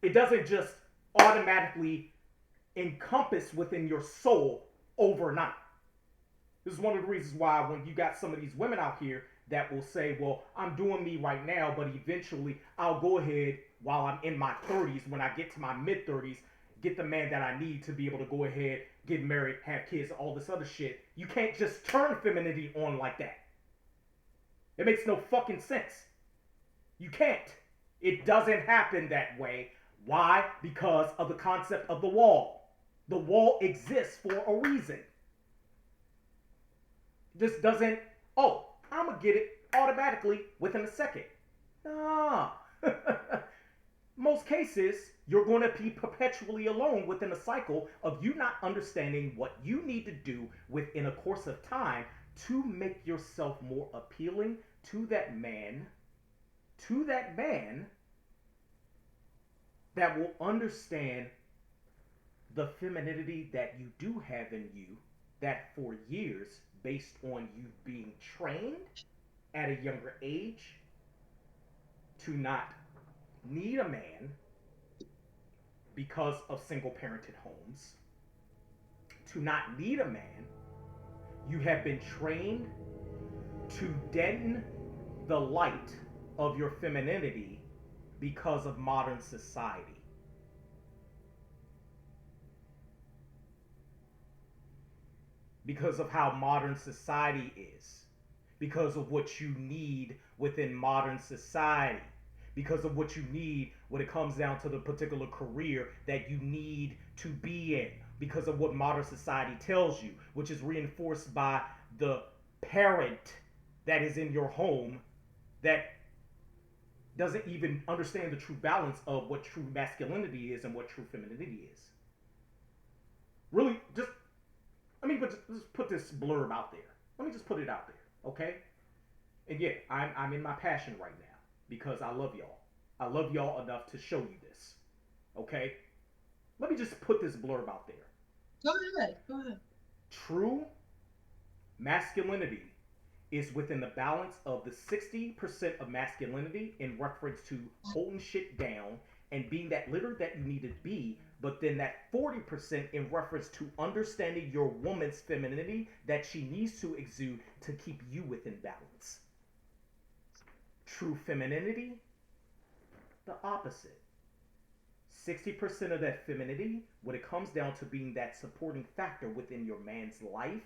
it doesn't just automatically encompass within your soul overnight. This is one of the reasons why when you got some of these women out here that will say, well, I'm doing me right now, but eventually I'll go ahead while I'm in my 30s, when I get to my mid-30s, get the man that I need to be able to go ahead, get married, have kids, all this other shit. You can't just turn femininity on like that. It makes no fucking sense. You can't. It doesn't happen that way. Why? Because of the concept of the wall. The wall exists for a reason. It just doesn't, I'm going to get it automatically within a second. Nah. Most cases, you're going to be perpetually alone within a cycle of you not understanding what you need to do within a course of time to make yourself more appealing to that man that will understand the femininity that you do have in you, that for years, based on you being trained at a younger age to not need a man because of single-parented homes, to not need a man, you have been trained to deaden the light of your femininity because of modern society. Because of how modern society is. Because of what you need within modern society. Because of what you need when it comes down to the particular career that you need to be in. Because of what modern society tells you, which is reinforced by the parent that is in your home that doesn't even understand the true balance of what true masculinity is and what true femininity is. Really, just put this blurb out there. Let me just put it out there, okay? And yeah, I'm in my passion right now because I love y'all. I love y'all enough to show you this, okay? Let me just put this blurb out there. Go ahead. True masculinity is within the balance of the 60% of masculinity in reference to holding shit down and being that leader that you need to be, but then that 40% in reference to understanding your woman's femininity that she needs to exude to keep you within balance. true femininity? The opposite. 60% of that femininity, when it comes down to being that supporting factor within your man's life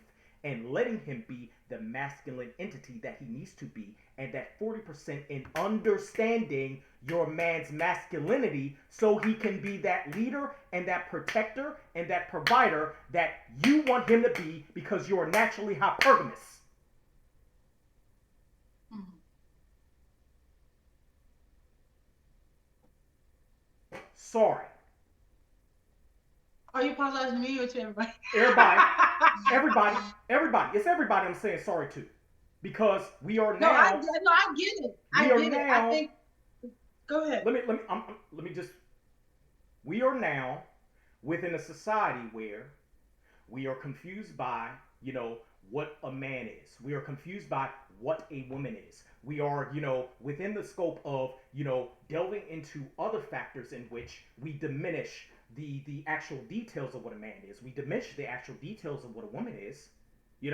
and letting him be the masculine entity that he needs to be, and that 40% in understanding your man's masculinity so he can be that leader and that protector and that provider that you want him to be because you are naturally hypergamous. Sorry. Are you apologizing to me or to everybody? Everybody. It's everybody I'm saying sorry to. Because we are now. I get it. I get it. I think. Go ahead. Let me just. We are now within a society where we are confused by, what a man is. We are confused by what a woman is. We are, within the scope of, delving into other factors in which we diminish the actual details of what a man is. We diminish the actual details of what a woman is. We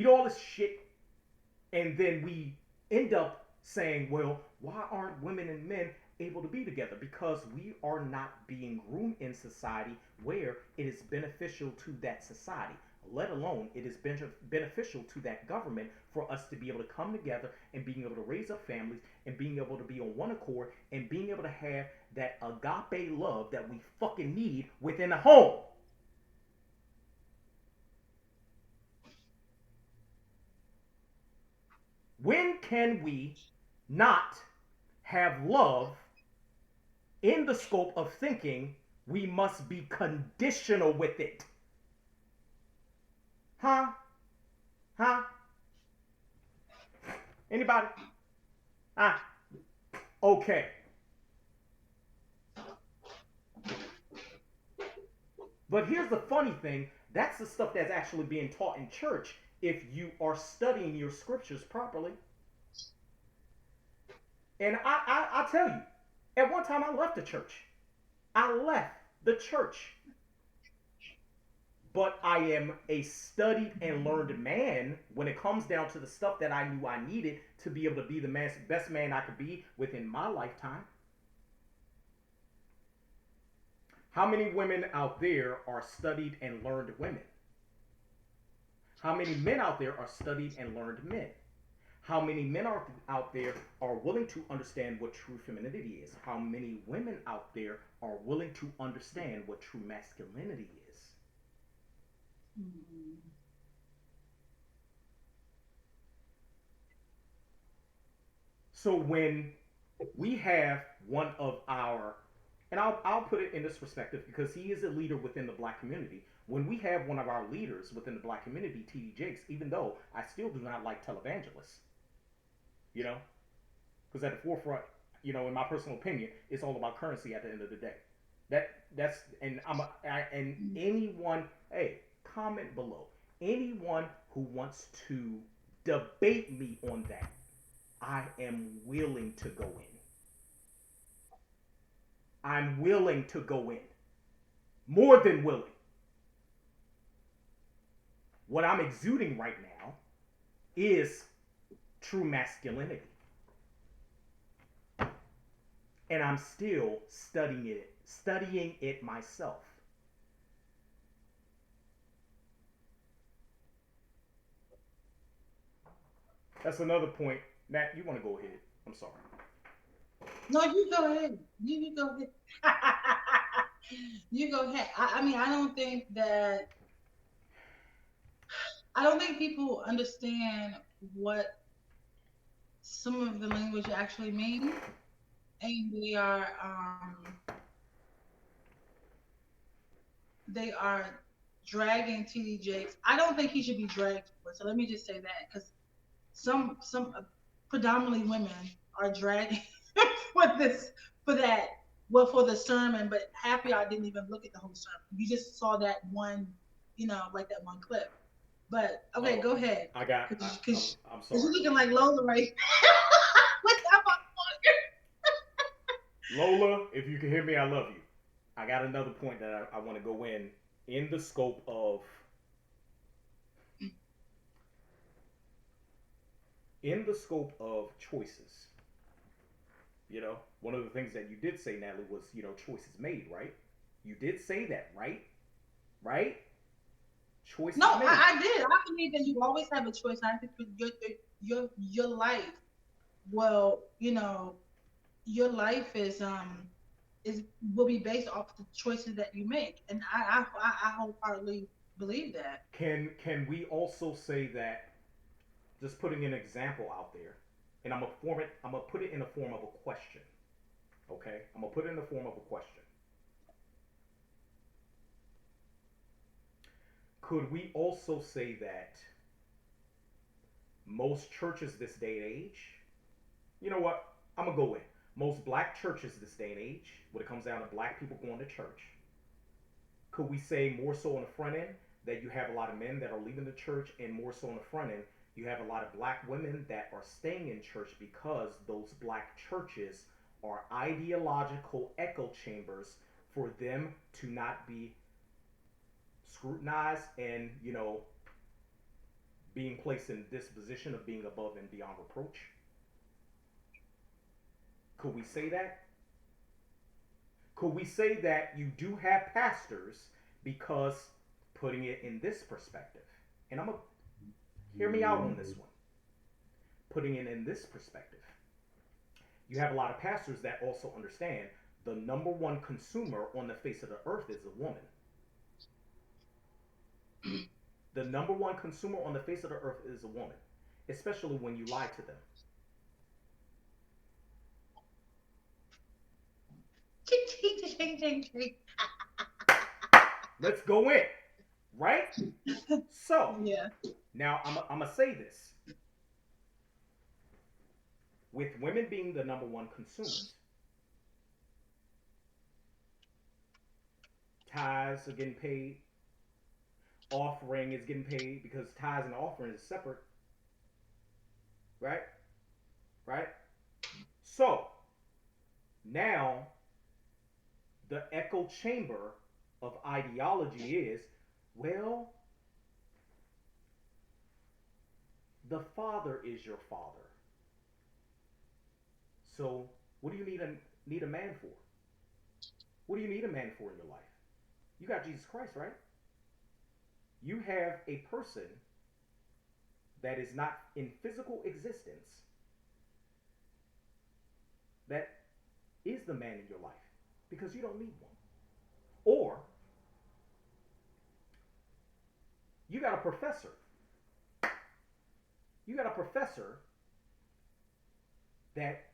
do all this shit, and then we end up saying, well, why aren't women and men able to be together? Because we are not being groomed in society where it is beneficial to that society, let alone it is beneficial to that government for us to be able to come together and being able to raise up families and being able to be on one accord and being able to have that agape love that we fucking need within the home. When can we not have love in the scope of thinking we must be conditional with it? Huh? Anybody? Okay. But here's the funny thing. That's the stuff that's actually being taught in church if you are studying your scriptures properly. And I tell you, at one time I left the church. But I am a studied and learned man when it comes down to the stuff that I knew I needed to be able to be the best man I could be within my lifetime. How many women out there are studied and learned women? How many men out there are studied and learned men? How many men out there are willing to understand what true femininity is? How many women out there are willing to understand what true masculinity is? So when we have one of our, and I'll put it in this perspective because he is a leader within the black community. When we have one of our leaders within the black community, T.D. Jakes, even though I still do not like televangelists, because at the forefront, in my personal opinion, it's all about currency at the end of the day. And anyone, hey, comment below. Anyone who wants to debate me on that, I am willing to go in. I'm willing to go in. More than willing. What I'm exuding right now is true masculinity. And I'm still studying it myself. That's another point. Nat, you want to go ahead? I'm sorry. No, you go ahead. You go ahead. You go ahead. I mean, I don't think people understand what some of the language actually means, and they are dragging T.D. Jakes. I don't think he should be dragged for it. So let me just say that, because some predominantly women are dragging for the sermon, but half of y'all didn't even look at the whole sermon. You just saw that one, like that one clip. But okay, go ahead. I'm sorry. Because you're looking like Lola right now. Lola, if you can hear me, I love you. I got another point that I want to go in the scope of choices. You know, one of the things that you did say, Natalie, was, you know, choices made, right? You did say that, right? Right? Choices No, made. I did. I believe that you always have a choice. I think your life, well, you know, your life is will be based off the choices that you make, and I wholeheartedly believe that. Can we also say that, just putting an example out there, and I'm gonna put it in the form of a question. Okay? I'm gonna put it in the form of a question. Could we also say that most churches this day and age, you know what? I'm gonna go in. Most black churches this day and age, when it comes down to black people going to church, could we say more so on the front end that you have a lot of men that are leaving the church, and more so on the front end you have a lot of black women that are staying in church because those black churches are ideological echo chambers for them to not be scrutinized and, you know, being placed in this position of being above and beyond reproach? Could we say that? Could we say that you do have pastors because, putting it in this perspective, and I'm going to hear me out on this one, putting it in this perspective, you have a lot of pastors that also understand the number one consumer on the face of the earth is a woman. The number one consumer on the face of the earth is a woman, especially when you lie to them. Let's go in, right? So, Yeah. now I'm going to say this. With women being the number one consumers, tithes are getting paid, offering is getting paid, because tithes and offering is separate, right? Right? So, now the echo chamber of ideology is, well, the father is your father. So, what do you need a man for? What do you need a man for in your life? You got Jesus Christ, right? You have a person that is not in physical existence that is the man in your life, because you don't need one. Or you got a professor. You got a professor that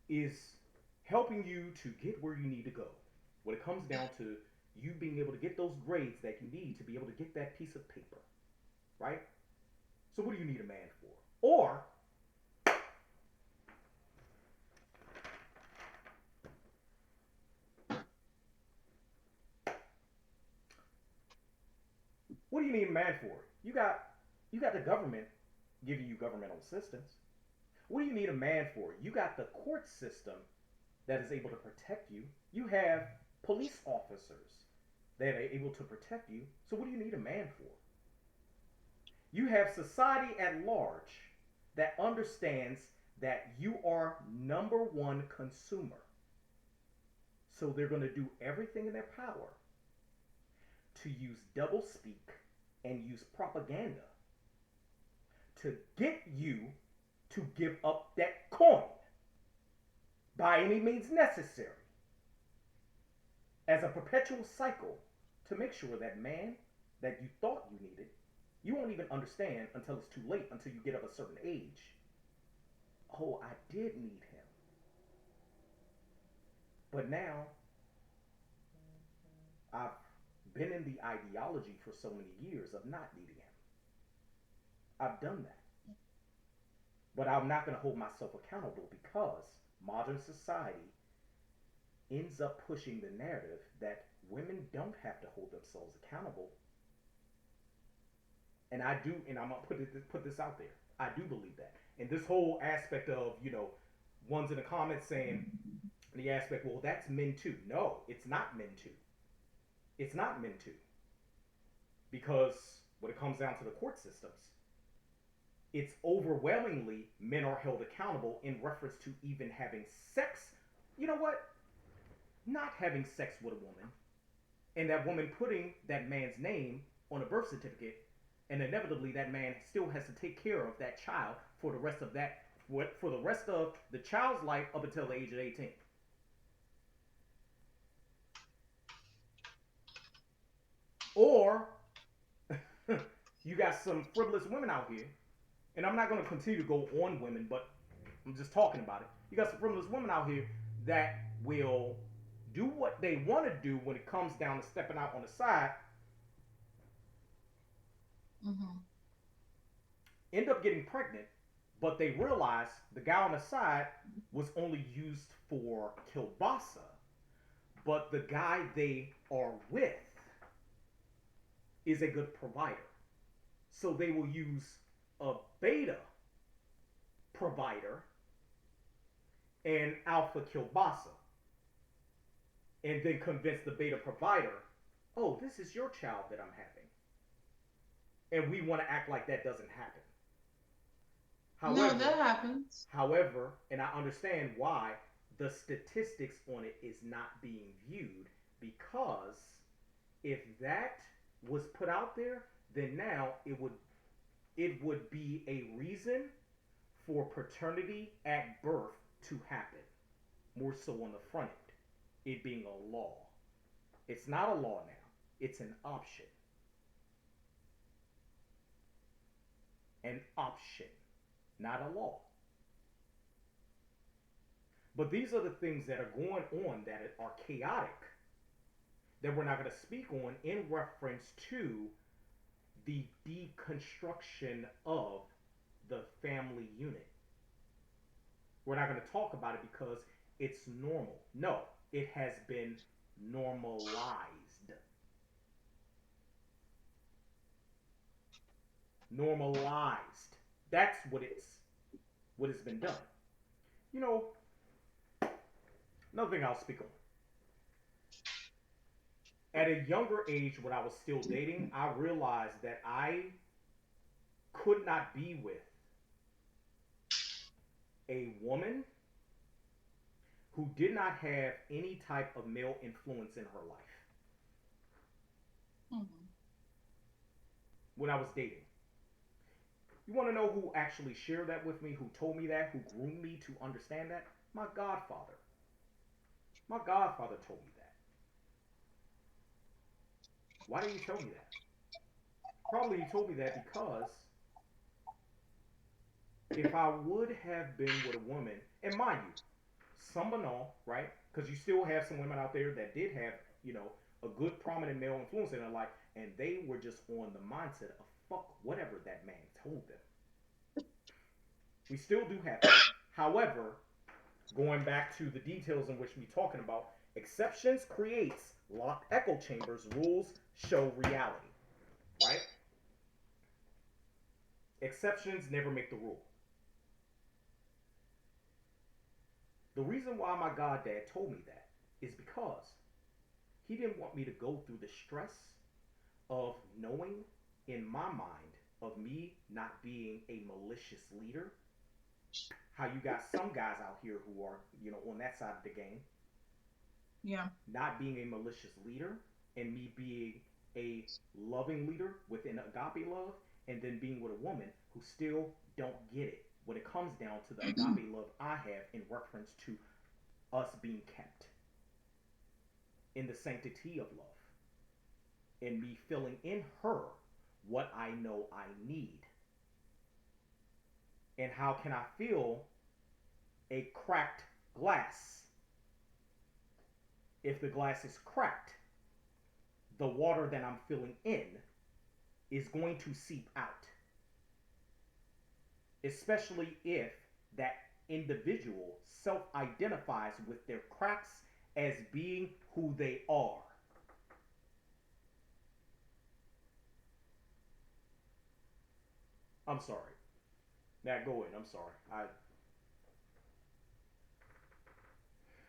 is helping you to get where you need to go. When it comes down to you being able to get those grades that you need to be able to get that piece of paper, right? So what do you need a man for? Or what do you need a man for? You got the government giving you governmental assistance. What do you need a man for? You got the court system that is able to protect you. You have police officers that are able to protect you. So what do you need a man for? You have society at large that understands that you are number one consumer. So they're going to do everything in their power to use doublespeak and use propaganda to get you to give up that coin by any means necessary, as a perpetual cycle, to make sure that man that you thought you needed, you won't even understand until it's too late, until you get of a certain age. Oh, I did need him. But now, I've been in the ideology for so many years of not needing him. I've done that. But I'm not going to hold myself accountable, because modern society ends up pushing the narrative that women don't have to hold themselves accountable. And I do, and I'm going to put this out there. I do believe that. And this whole aspect of, you know, ones in the comments saying, the aspect, well, that's men too. No, it's not men too. It's not men too. Because when it comes down to the court systems, It's overwhelmingly men are held accountable in reference to even having sex. You know what? Not having sex with a woman, and that woman putting that man's name on a birth certificate, and inevitably that man still has to take care of that child for the rest of the child's life up until the age of 18. Or you got some frivolous women out here, and I'm not going to continue to go on women, but I'm just talking about it. You got some frivolous women out here that will do what they want to do when it comes down to stepping out on the side, Mm-hmm. end up getting pregnant, but they realize the guy on the side was only used for kielbasa, but the guy they are with is a good provider. So they will use a beta provider and alpha kielbasa, and then convince the beta provider, oh, this is your child that I'm having. And we want to act like that doesn't happen. No, that happens. However, and I understand why the statistics on it is not being viewed, because if that was put out there, then now it would be a reason for paternity at birth to happen, more so on the front end, it being a law. It's not a law now, it's an option. An option, not a law. But these are the things that are going on that are chaotic, that we're not going to speak on in reference to the deconstruction of the family unit. We're not going to talk about it because it's normal. No, it has been normalized. Normalized. That's what has been done. You know, another thing I'll speak on. At a younger age, when I was still dating, I realized that I could not be with a woman who did not have any type of male influence in her life. Mm-hmm. When I was dating. You want to know who actually shared that with me, who told me that, who groomed me to understand that? My godfather. My godfather told me that. Why did he tell me that? Probably he told me that because if I would have been with a woman, and mind you, some and all, right? Because you still have some women out there that did have, a good prominent male influence in their life, and they were just on the mindset of fuck whatever that man told them. We still do have that. However, going back to the details in which we're talking about, exceptions creates locked echo chambers, rules show reality, right? Exceptions never make the rule. The reason why my goddad told me that is because he didn't want me to go through the stress of knowing in my mind of me not being a malicious leader. How you got some guys out here who are, on that side of the game. Yeah. Not being a malicious leader and me being a loving leader within agape love, and then being with a woman who still don't get it when it comes down to the agape love I have in reference to us being kept in the sanctity of love, and me filling in her what I know I need. And how can I fill a cracked glass? If the glass is cracked, the water that I'm filling in is going to seep out. Especially if that individual self-identifies with their cracks as being who they are. I'm sorry. Now go in. I'm sorry.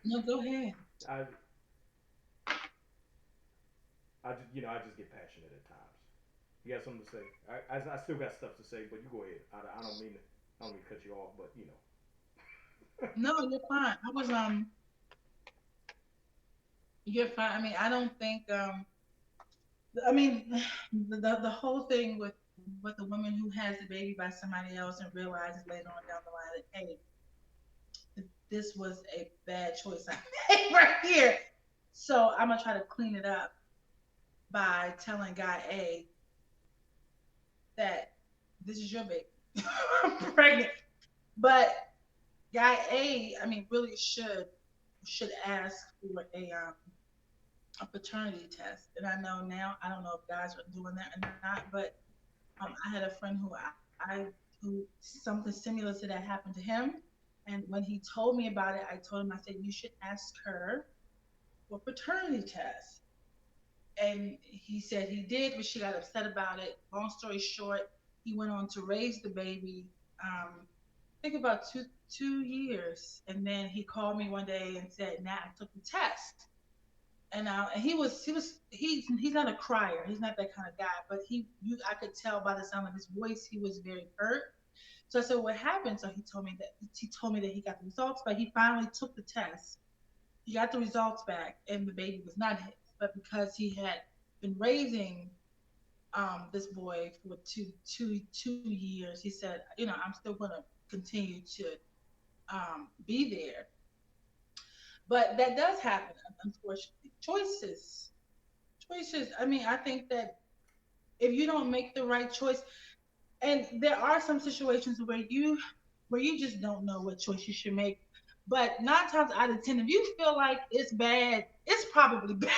No, go ahead. I just get passionate at times. You got something to say? I still got stuff to say, but you go ahead. I don't mean to cut you off, but you know. No, you're fine. You're fine. I mean, I don't think I mean, the whole thing with the woman who has the baby by somebody else and realizes later on down the line that hey, this was a bad choice I made right here. So I'm gonna try to clean it up by telling guy A that this is your baby. I'm pregnant. But guy A, I mean, really should ask for a paternity test. And I know now, I don't know if guys are doing that or not, but I had a friend I who something similar to that happened to him. And when he told me about it, I told him, I said, you should ask her for paternity test. And he said he did, but she got upset about it. Long story short, he went on to raise the baby. I think about two years, and then he called me one day and said, "Nat, I took the test." And he's not a crier. He's not that kind of guy. But I could tell by the sound of his voice he was very hurt. So I said, "What happened?" So he told me that he got the results, but he finally took the test. He got the results back, and the baby was not his. But because he had been raising this boy for two years, he said, I'm still gonna continue to be there. But that does happen, unfortunately. Choices. I mean, I think that if you don't make the right choice, and there are some situations where you just don't know what choice you should make. But 9 times out of 10, if you feel like it's bad, it's probably bad.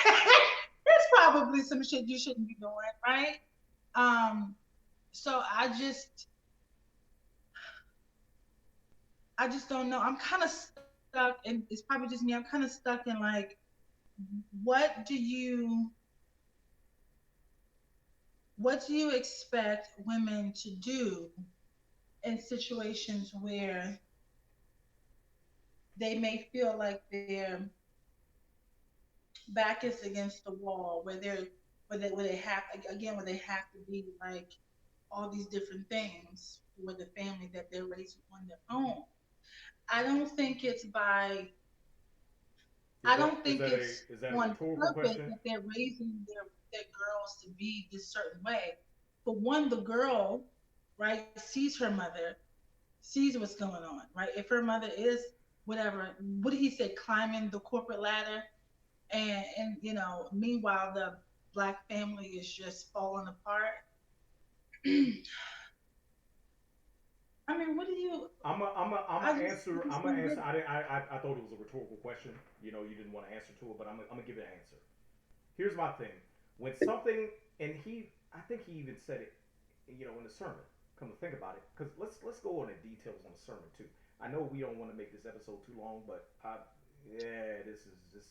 It's probably some shit you shouldn't be doing, right? Um, so I just don't know. I'm kind of stuck, and it's probably just me. I'm kind of stuck in like, what do you what do you expect women to do in situations where they may feel like their back is against the wall, where they have again where they have to be like all these different things with the family that they're raising on their own. I don't think it's by Is I that don't is think that a it's is that a on rhetorical purpose question? that they're raising their girls to be this certain way. For one, the girl, right, sees her mother, sees what's going on, right? If her mother is whatever, what did he say, climbing the corporate ladder, and meanwhile the black family is just falling apart. I mean, what do you? I'm a I answer. just I'm a don't get answer. it. I thought it was a rhetorical question. You know, you didn't want to answer to it, but I'm gonna give it an answer. Here's my thing. When something, and I think he even said it, in the sermon. Come to think about it, because let's go into details on the sermon too. I know we don't want to make this episode too long, but yeah, this is.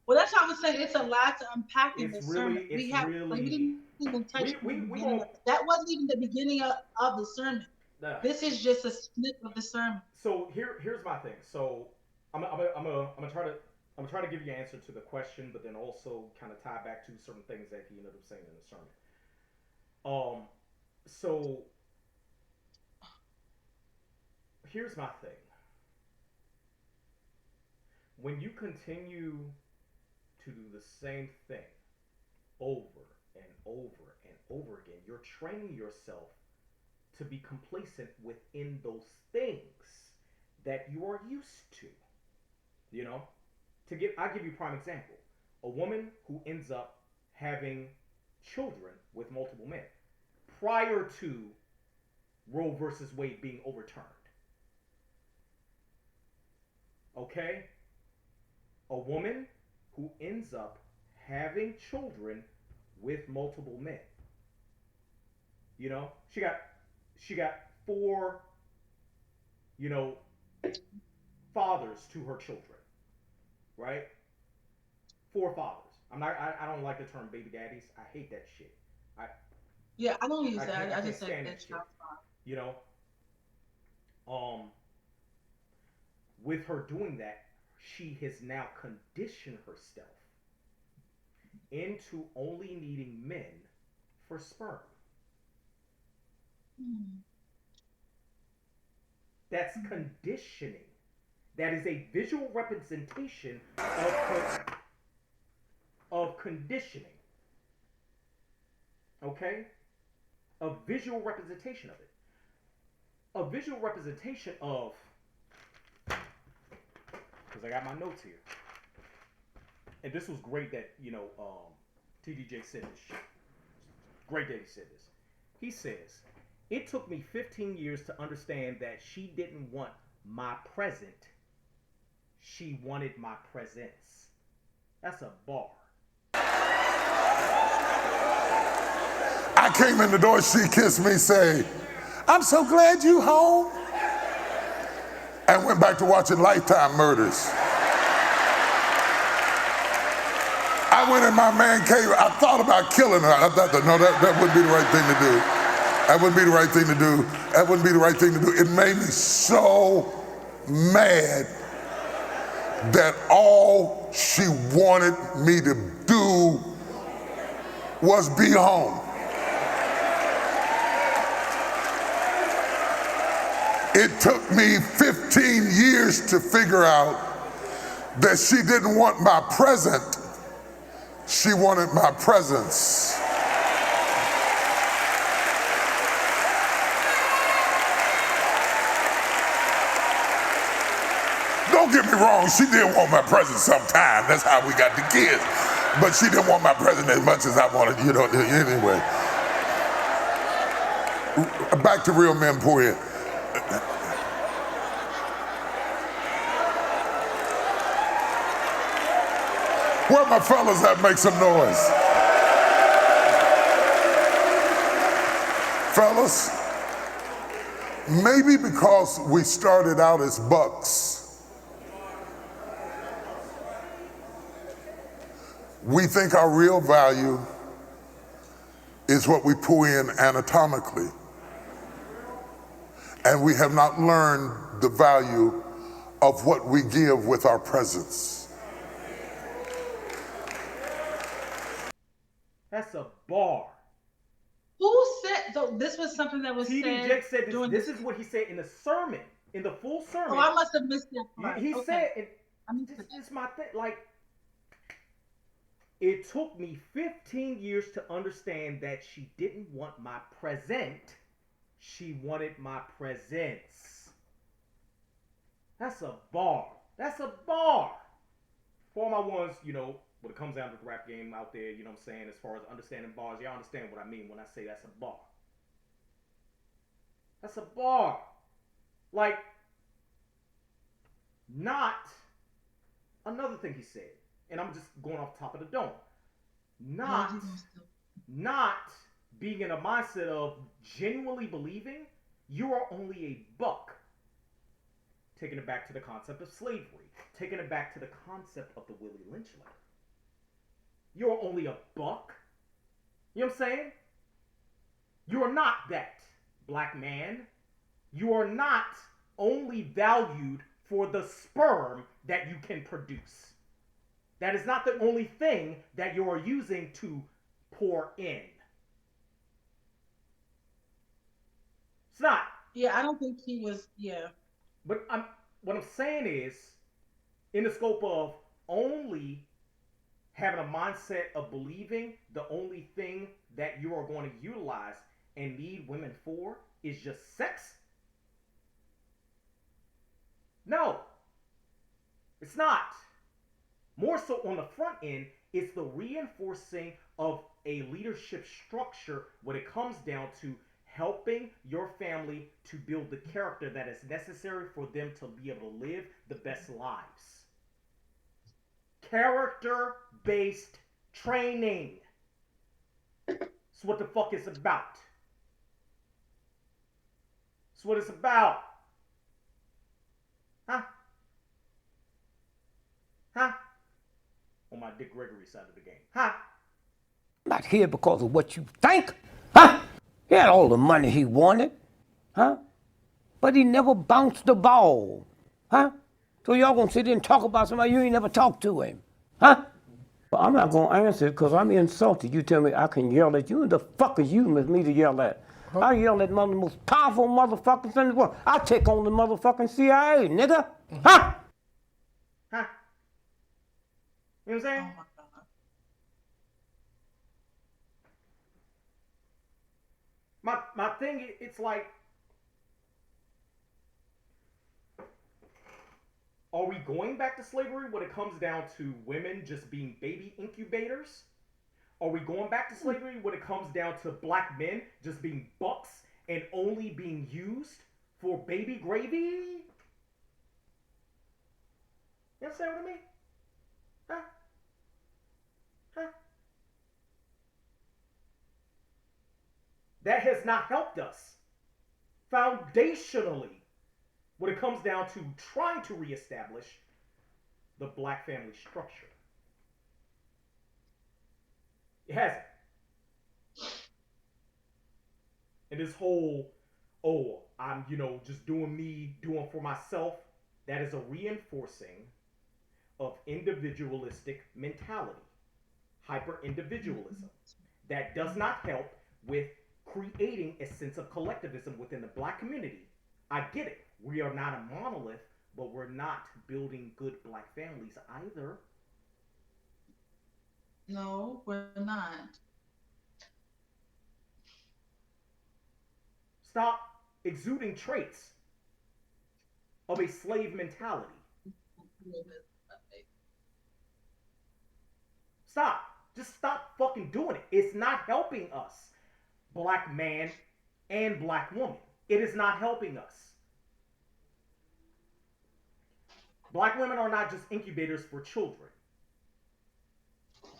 Well, that's how I was saying. It's a lot to unpack in this sermon. It's We really, didn't even touch on the we beginning of won't. it. That wasn't even the beginning of the sermon. Nah. This is just a snip of the sermon. So here's my thing. So I'm gonna try to give you an answer to the question, but then also kind of tie back to certain things that he ended up saying in the sermon. Um, so here's my thing. When you continue to do the same thing over and over and over again, you're training yourself to be complacent within those things that you are used to. You know, I give you a prime example. A woman who ends up having children with multiple men prior to Roe versus Wade being overturned. Okay? A woman who ends up having children with multiple men. She got four, you know, fathers to her children, right? Four fathers. I don't like the term baby daddies. I hate that shit. I Yeah, I don't use I that. can't I I can't just said stand that that's shit. not fine. You know, um, with her doing that, she has now conditioned herself into only needing men for sperm. That's conditioning. That is a visual representation of conditioning. Okay? A visual representation of it. A visual representation of, because I got my notes here. And this was great that, TDJ said this shit. Great that he said this. He says, it took me 15 years to understand that she didn't want my present. She wanted my presence. That's a bar. I came in the door, she kissed me, say, I'm so glad you home. And went back to watching Lifetime Murders. I went in my man cave. I thought about killing her. I thought, no, that wouldn't be the right thing to do. That wouldn't be the right thing to do. That wouldn't be the right thing to do. It made me so mad that all she wanted me to do was be home. It took me 15 years to figure out that she didn't want my present, she wanted my presence. Don't get me wrong, she didn't want my presence sometime. That's how we got the kids. But she didn't want my presence as much as I wanted, anyway. Back to Real Men Pour In. Where my fellas at? Make some noise. Fellas, maybe because we started out as bucks, we think our real value is what we pull in anatomically. And we have not learned the value of what we give with our presence. That's a bar. Who said, though, this was something that was T.D. said? Jakes said this. This is what he said in the sermon, in the full sermon. Oh, I must have missed that part. He Okay. said, this is my thing. Like, it took me 15 years to understand that she didn't want my present. She wanted my presence. That's a bar. That's a bar. For all my ones, when it comes down to the rap game out there, you know what I'm saying, as far as understanding bars, y'all understand what I mean when I say that's a bar. That's a bar. Like, not, another thing he said, and I'm just going off the top of the dome, not being in a mindset of genuinely believing you are only a buck. Taking it back to the concept of slavery, taking it back to the concept of the Willie Lynch letter. You're only a buck. You know what I'm saying? You are not that, black man. You are not only valued for the sperm that you can produce. That is not the only thing that you are using to pour in. It's not. Yeah, I don't think he was, But what I'm saying is, in the scope of only having a mindset of believing the only thing that you are going to utilize and need women for is just sex? No, it's not. More so on the front end, it's the reinforcing of a leadership structure when it comes down to helping your family to build the character that is necessary for them to be able to live the best lives. Character-based training. That's what the fuck it's about. That's what it's about. Huh? On my Dick Gregory side of the game. Huh? Not here because of what you think, huh? He had all the money he wanted, huh? But he never bounced the ball, huh? So y'all gonna sit there and talk about somebody you ain't never talked to him, huh? But I'm not going to answer it because I'm insulted. You tell me I can yell at you, and the fuck is you with me to yell at? I yell at one of the most powerful motherfuckers in the world. I take on the motherfucking CIA, nigga. Huh? Huh? You know what I'm saying? Oh my God. My thing, it's like, are we going back to slavery when it comes down to women just being baby incubators? Are we going back to slavery when it comes down to black men just being bucks and only being used for baby gravy? You understand what I mean? Huh? Huh? That has not helped us foundationally when it comes down to trying to reestablish the black family structure. It hasn't. And this whole, oh, I'm, just doing me, doing for myself, that is a reinforcing of individualistic mentality, hyper-individualism. That does not help with creating a sense of collectivism within the black community. I get it. We are not a monolith, but we're not building good black families either. No, we're not. Stop exuding traits of a slave mentality. Stop. Just stop fucking doing it. It's not helping us, black man and black woman. It is not helping us. Black women are not just incubators for children.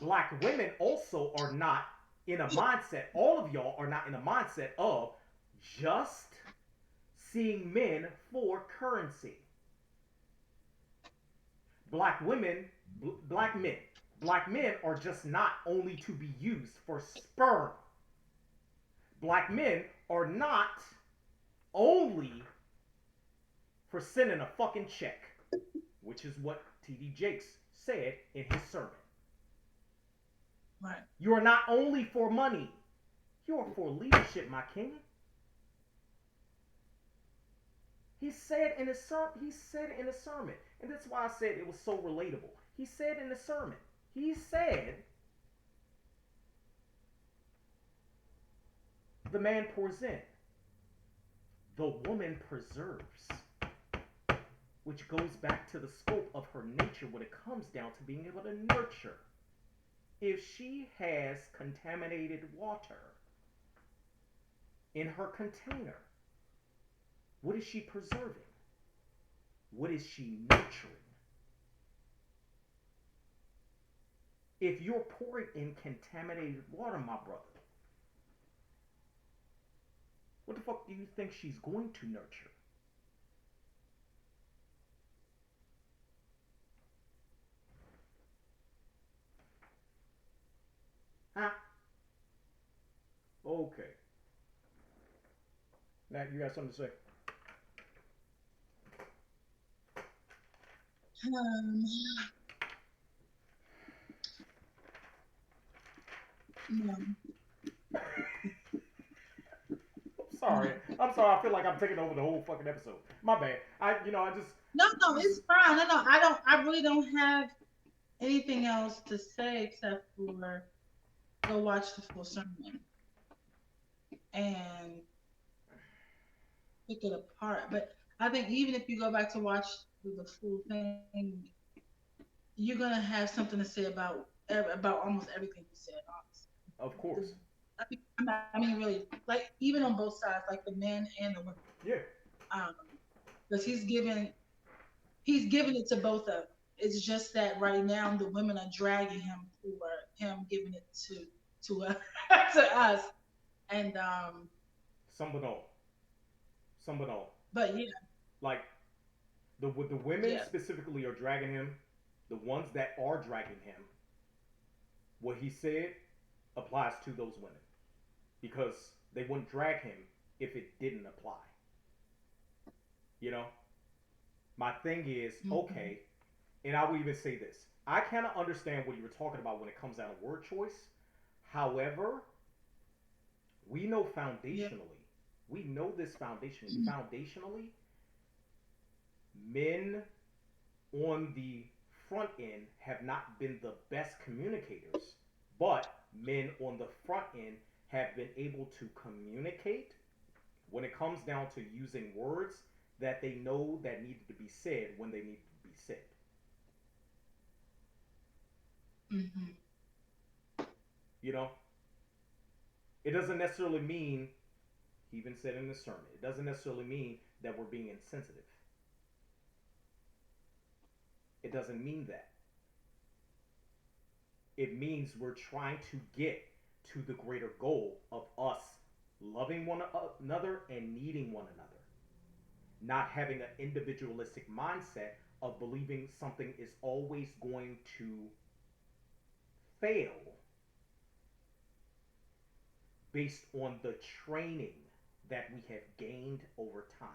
Black women also are not in a mindset, all of y'all are not in a mindset of just seeing men for currency. Black men are just not only to be used for sperm. Black men are not only for sending a fucking check, which is what T.D. Jakes said in his sermon. Right. You are not only for money, you are for leadership, my king. He said in his sermon, and that's why I said it was so relatable. He said in the sermon, he said, the man pours in, the woman preserves, which goes back to the scope of her nature when it comes down to being able to nurture. If she has contaminated water in her container, what is she preserving? What is she nurturing? If you're pouring in contaminated water, my brother, what the fuck do you think she's going to nurture? Huh? Okay. Nat, you got something to say? No. I'm sorry. I feel like I'm taking over the whole fucking episode. My bad. I just. No, it's fine. No, I really don't have anything else to say except for go watch the full sermon and pick it apart. But I think even if you go back to watch the full thing, you're gonna have something to say about almost everything he said. Honestly. Of course. I mean, really, like even on both sides, like the men and the women. Yeah. Because he's given it to both of them. It's just that right now the women are dragging him for him giving it to us, and some but all. But yeah, like the women yeah. specifically are dragging him. The ones that are dragging him, what he said applies to those women because they wouldn't drag him if it didn't apply. My thing is, okay, and I will even say this. I kind of understand what you were talking about when it comes down to word choice. However, we know foundationally, we know this foundationally, men on the front end have not been the best communicators, but men on the front end have been able to communicate when it comes down to using words that they know that needed to be said when they needed to be said. Mm-hmm. You know, it doesn't necessarily mean, he even said in the sermon, it doesn't necessarily mean that we're being insensitive. It doesn't mean that. It means we're trying to get to the greater goal of us loving one another and needing one another. Not having an individualistic mindset of believing something is always going to fail based on the training that we have gained over time.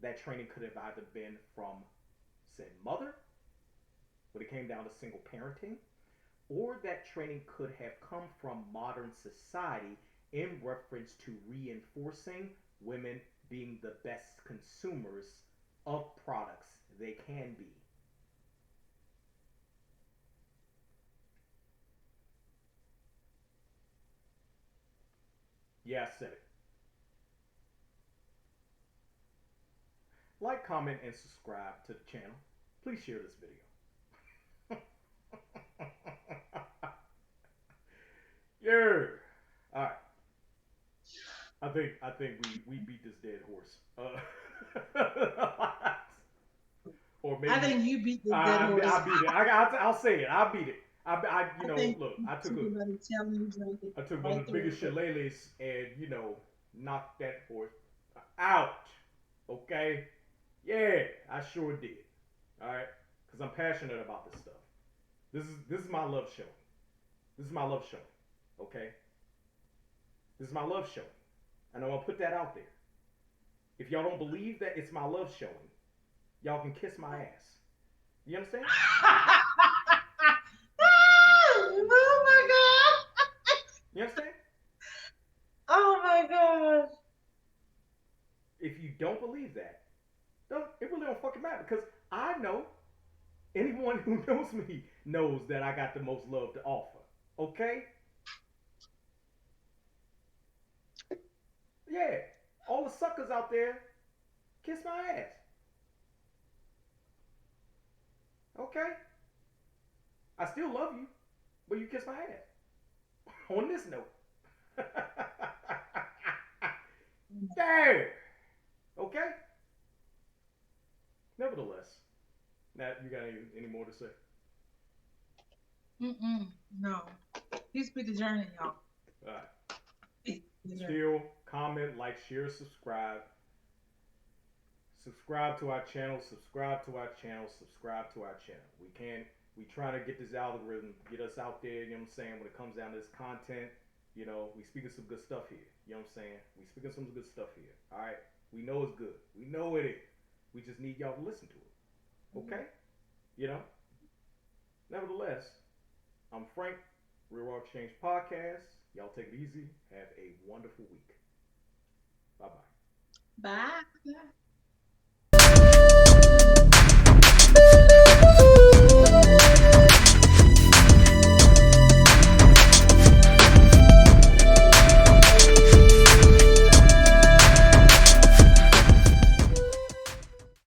That training could have either been from said mother, when it came down to single parenting, or that training could have come from modern society in reference to reinforcing women being the best consumers of products they can be. Yeah, I said it. Like, comment, and subscribe to the channel. Please share this video. Yeah. All right. I think we beat this dead horse. Or maybe I think you beat the dead horse. I beat it. I'll say it. I beat it. You know, look, I took one of the biggest shillelaghs and, you know, knocked that horse out. Okay? Yeah, I sure did. All right? Because I'm passionate about this stuff. This is my love showing. This is my love showing. Okay? This is my love showing. And I'm going to put that out there. If y'all don't believe that it's my love showing, y'all can kiss my ass. You understand? Oh my God. You understand? Oh my God. If you don't believe that, it really don't fucking matter. Because I know, anyone who knows me knows that I got the most love to offer. Okay? Yeah. All the suckers out there, kiss my ass. Okay? I still love you, but you kiss my ass. On this note. There. Okay? Nevertheless, Nat, you got any more to say? No. Peace be the journey, y'all. All right. Still, comment, like, share, subscribe. Subscribe to our channel. Subscribe to our channel. Subscribe to our channel. We trying to get this algorithm, get us out there. You know what I'm saying? When it comes down to this content, you know, we speaking some good stuff here. You know what I'm saying? We speaking some good stuff here. All right. We know it's good. We know it is. We just need y'all to listen to it. Okay? You know? Nevertheless, I'm Frank, RRX Podcast. Y'all take it easy. Have a wonderful week. Bye-bye. Bye.